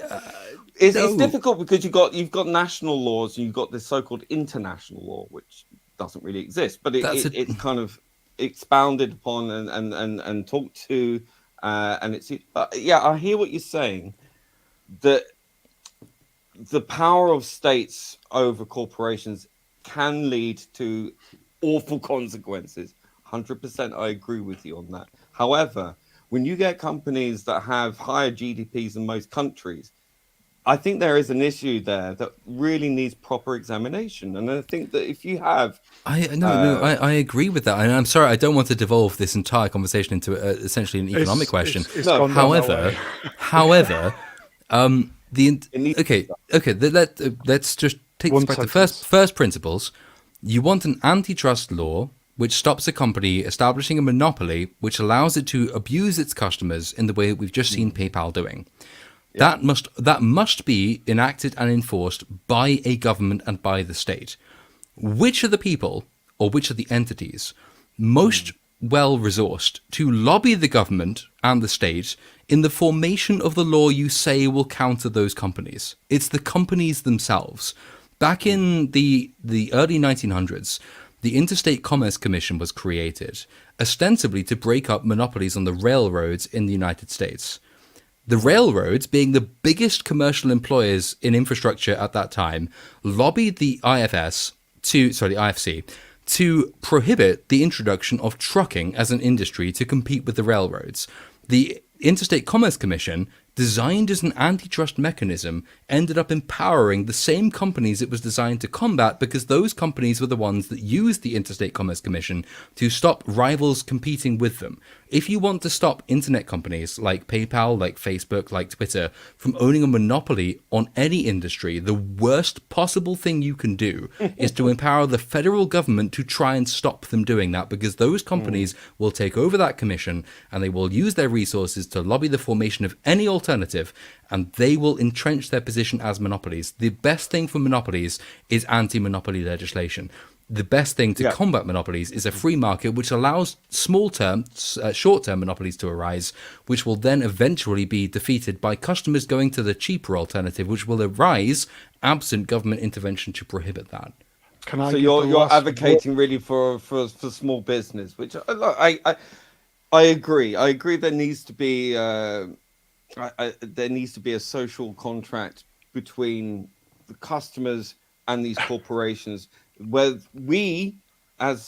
difficult because you've got national laws and you've got this so-called international law, which doesn't really exist, but it's kind of expounded upon and talked to, and it's I hear what you're saying, that the power of states over corporations can lead to awful consequences. 100%, I agree with you on that. However, when you get companies that have higher GDPs than most countries, I think there is an issue there that really needs proper examination. And I think that if you have... I agree with that. And I'm sorry, I don't want to devolve this entire conversation into essentially an economic question. However, let's just take this back to first principles. You want an antitrust law which stops a company establishing a monopoly which allows it to abuse its customers in the way that we've just seen PayPal doing. Yeah. That must be enacted and enforced by a government and by the state. Which are the people or which are the entities most well-resourced to lobby the government and the state in the formation of the law you say will counter those companies? It's the companies themselves. Back in the early 1900s, the Interstate Commerce Commission was created, ostensibly to break up monopolies on the railroads in the United States. The railroads, being the biggest commercial employers in infrastructure at that time, lobbied the IFC to prohibit the introduction of trucking as an industry to compete with the railroads. The Interstate Commerce Commission, designed as an antitrust mechanism, ended up empowering the same companies it was designed to combat because those companies were the ones that used the Interstate Commerce Commission to stop rivals competing with them. If you want to stop internet companies like PayPal, like Facebook, like Twitter from owning a monopoly on any industry, the worst possible thing you can do is to empower the federal government to try and stop them doing that, because those companies will take over that commission and they will use their resources to lobby the formation of any alternative. and they will entrench their position as monopolies. The best thing for monopolies is anti-monopoly legislation. The best thing to combat monopolies is a free market which allows short-term monopolies to arise, which will then eventually be defeated by customers going to the cheaper alternative, which will arise absent government intervention to prohibit that. So you're advocating really for small business, which I agree. I agree. There needs to be there needs to be a social contract between the customers and these corporations, where we as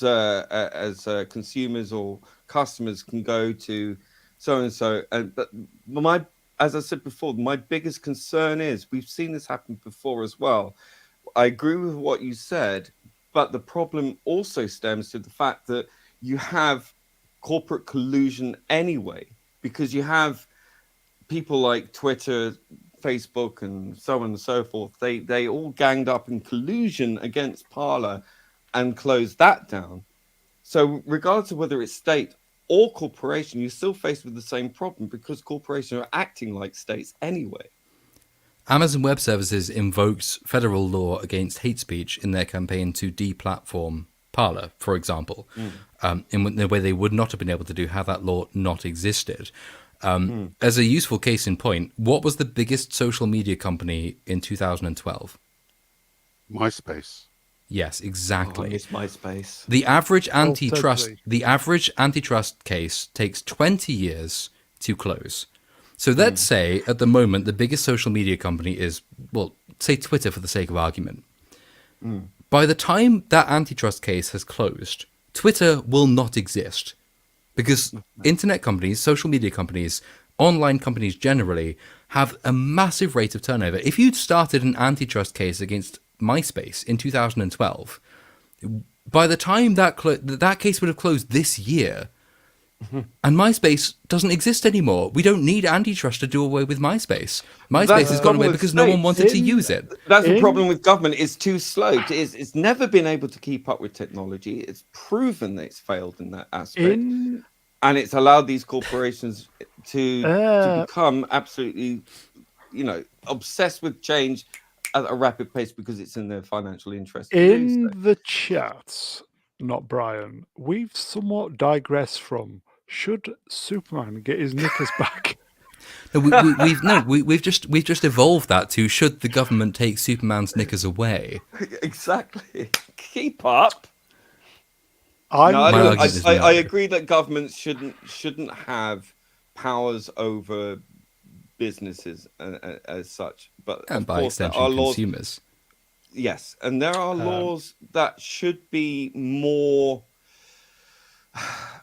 consumers or customers can go to so and so. But as I said before, my biggest concern is we've seen this happen before as well. I agree with what you said, but the problem also stems to the fact that you have corporate collusion anyway, because you have people like Twitter, Facebook, and so on and so forth. They all ganged up in collusion against Parler and closed that down. So regardless of whether it's state or corporation, you're still faced with the same problem because corporations are acting like states anyway. Amazon Web Services invoked federal law against hate speech in their campaign to deplatform Parler, for example, in a way they would not have been able to do had that law not existed. As a useful case in point, what was the biggest social media company in 2012? MySpace. Yes, exactly. Oh, I miss MySpace. The average antitrust case takes 20 years to close. So let's say at the moment the biggest social media company is, well, say Twitter for the sake of argument. By the time that antitrust case has closed, Twitter will not exist because internet companies, social media companies, online companies generally have a massive rate of turnover. If you'd started an antitrust case against MySpace in 2012, by the time that case would have closed this year, and MySpace doesn't exist anymore. We don't need antitrust to do away with MySpace. MySpace has gone away because no one wanted to use it. That's the problem with government. It's too slow. It's never been able to keep up with technology. It's proven that it's failed in that aspect. And it's allowed these corporations to become absolutely, obsessed with change at a rapid pace because it's in their financial interest. In the chat, not Brian, we've somewhat digressed from should Superman get his knickers back? We've just evolved that to should the government take Superman's knickers away? Exactly. Keep up. I agree that governments shouldn't have powers over businesses as such, but and by extension, consumers. Yes, and there are laws that should be more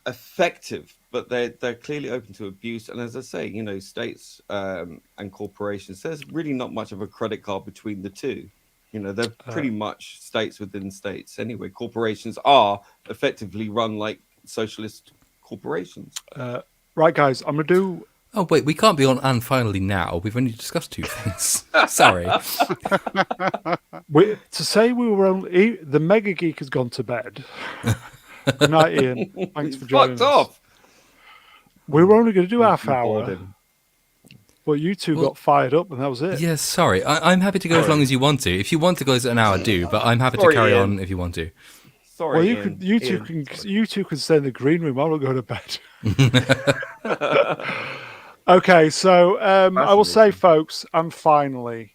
effective, but they're clearly open to abuse. And as I say, states and corporations, there's really not much of a credit card between the two. They're pretty much states within states anyway. Corporations are effectively run like socialist corporations. Right, guys, I'm going to do... Oh, wait, we can't be on and finally now. We've only discussed two things. Sorry. To say we were only... The Mega Geek has gone to bed. Good night, Ian. Thanks for joining us. Off. We were only going to do half hour. But you two got fired up and that was it. Yes, sorry. I'm happy to go as long as you want to. If you want to go an hour, do. But I'm happy to carry on if you want to. Sorry, well, you two can stay in the green room. I will go to bed. Okay, so I will say, folks, and finally,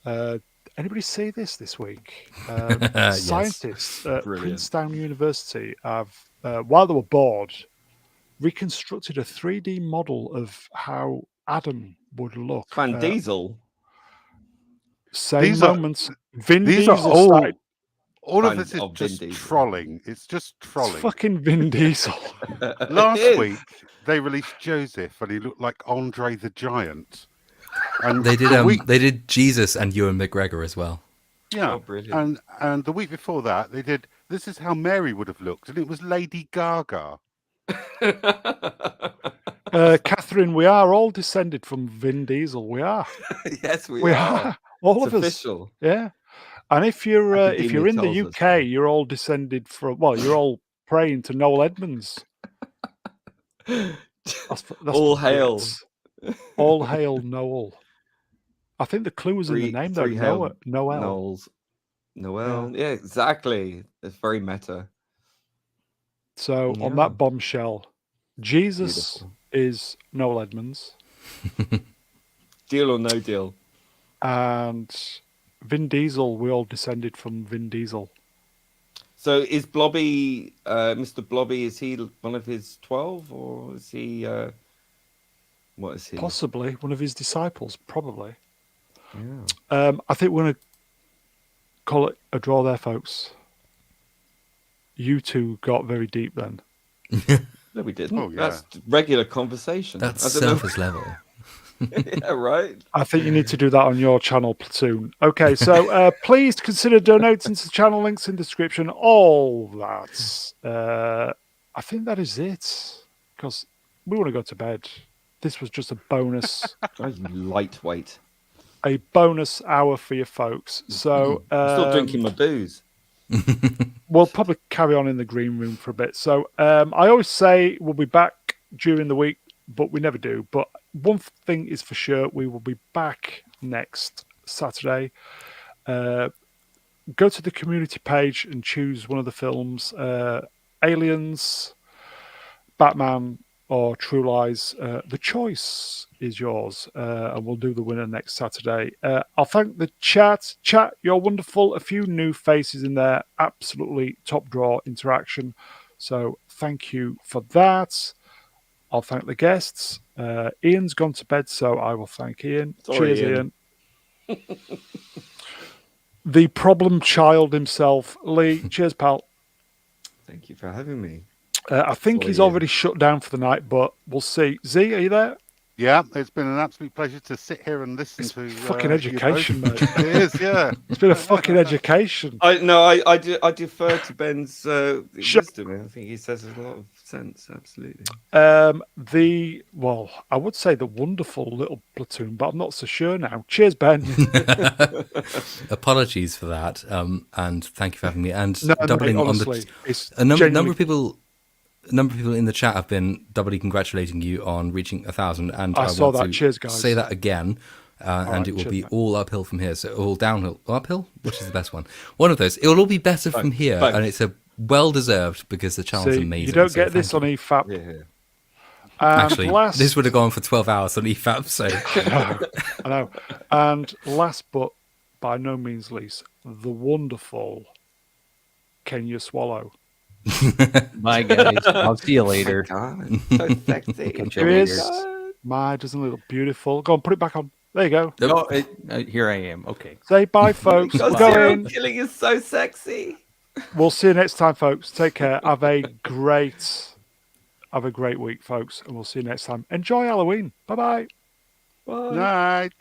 anybody see this week? Scientists at Princeton University have, while they were bored, reconstructed a 3D model of how Adam would look. Van Diesel. Same moments. Vin these Diesel are started. All of this is just trolling. It's just trolling. It's fucking Vin Diesel. Last week they released Joseph, and he looked like Andre the Giant. And they did Jesus and Ewan McGregor as well. Yeah, and the week before that they did This Is How Mary Would Have Looked, and it was Lady Gaga. Catherine, we are all descended from Vin Diesel. We are. Yes, we are. All it's of official. us. Yeah. And if you're in the UK, you're all descended from. Well, you're all praying to Noel Edmonds. That's all hail. All hail Noel. I think the clue was in the name, though. Three hail Noel. Knowles. Noel. Yeah, exactly. It's very meta. So on Yeah. that bombshell, Jesus Beautiful. is Noel Edmonds, Deal or no deal? and Vin Diesel. We all descended from Vin Diesel. So is Blobby, Mr. Blobby, is he one of his 12, or is he, what is he? Possibly one of his disciples. Probably. Yeah. I think we're going to call it a draw there, folks. You two got very deep then. No, we didn't. Oh, yeah. That's regular conversation. That's I don't know. surface level. Yeah, right. I think you need to do that on your channel, Platoon. Okay, so please consider donating to the channel. Links in the description. All that. I think that is it. Because we want to go to bed. This was just a bonus. Oh, you lightweight. A bonus hour for you folks. So I'm still drinking my booze. we'll probably carry on in the green room for a bit. So I always say we'll be back during the week, but we never do. But one thing is for sure, we will be back next Saturday. Go to the community page and choose one of the films, Aliens, Batman, or True Lies. The choice is yours, and we'll do the winner next Saturday. I'll thank the chat. Chat, you're wonderful. A few new faces in there. Absolutely top draw interaction. So thank you for that. I'll thank the guests. Ian's gone to bed, so I will thank Ian. Sorry, Cheers, Ian. The problem child himself, Lee. Cheers, pal. Thank you for having me. I think Sorry, he's Ian. already shut down for the night, but we'll see. Z, are you there? Yeah, it's been an absolute pleasure to sit here and listen to Fucking you education, both. mate. It is, yeah. It's been a fucking education. I defer to Ben's wisdom. I think he says a lot of sense. Absolutely. I would say the wonderful little Platoon, but I'm not so sure now. Cheers, Ben. Apologies for that, and thank you for having me. And No, doubling mate, on honestly, it's a number genuinely- of people. A number of people in the chat have been doubly congratulating you on reaching 1,000, and I saw want that. to Cheers, guys. say that again, and right, it will cheers, be mate. all uphill from here. So all downhill, uphill. Which is the best one? One of those. It will all be better from here, both. and it's a well deserved because the channel's See, amazing. you don't so get this on thank you. EFAP. Yeah. And Actually, last, this would have gone for 12 hours on EFAP. So I know. And last but by no means least, the wonderful Kenya Swallow. Bye, guys. I'll see you later. God, so sexy. Catch Here you he later. is. My, doesn't it look beautiful? Go on, put it back on. There you go. Oh, here I am. Okay. Say bye, folks. God, Go serial in. killing is so sexy. We'll see you next time, folks. Take care. Have a great week, folks, and we'll see you next time. Enjoy Halloween. Bye-bye. Bye. Night.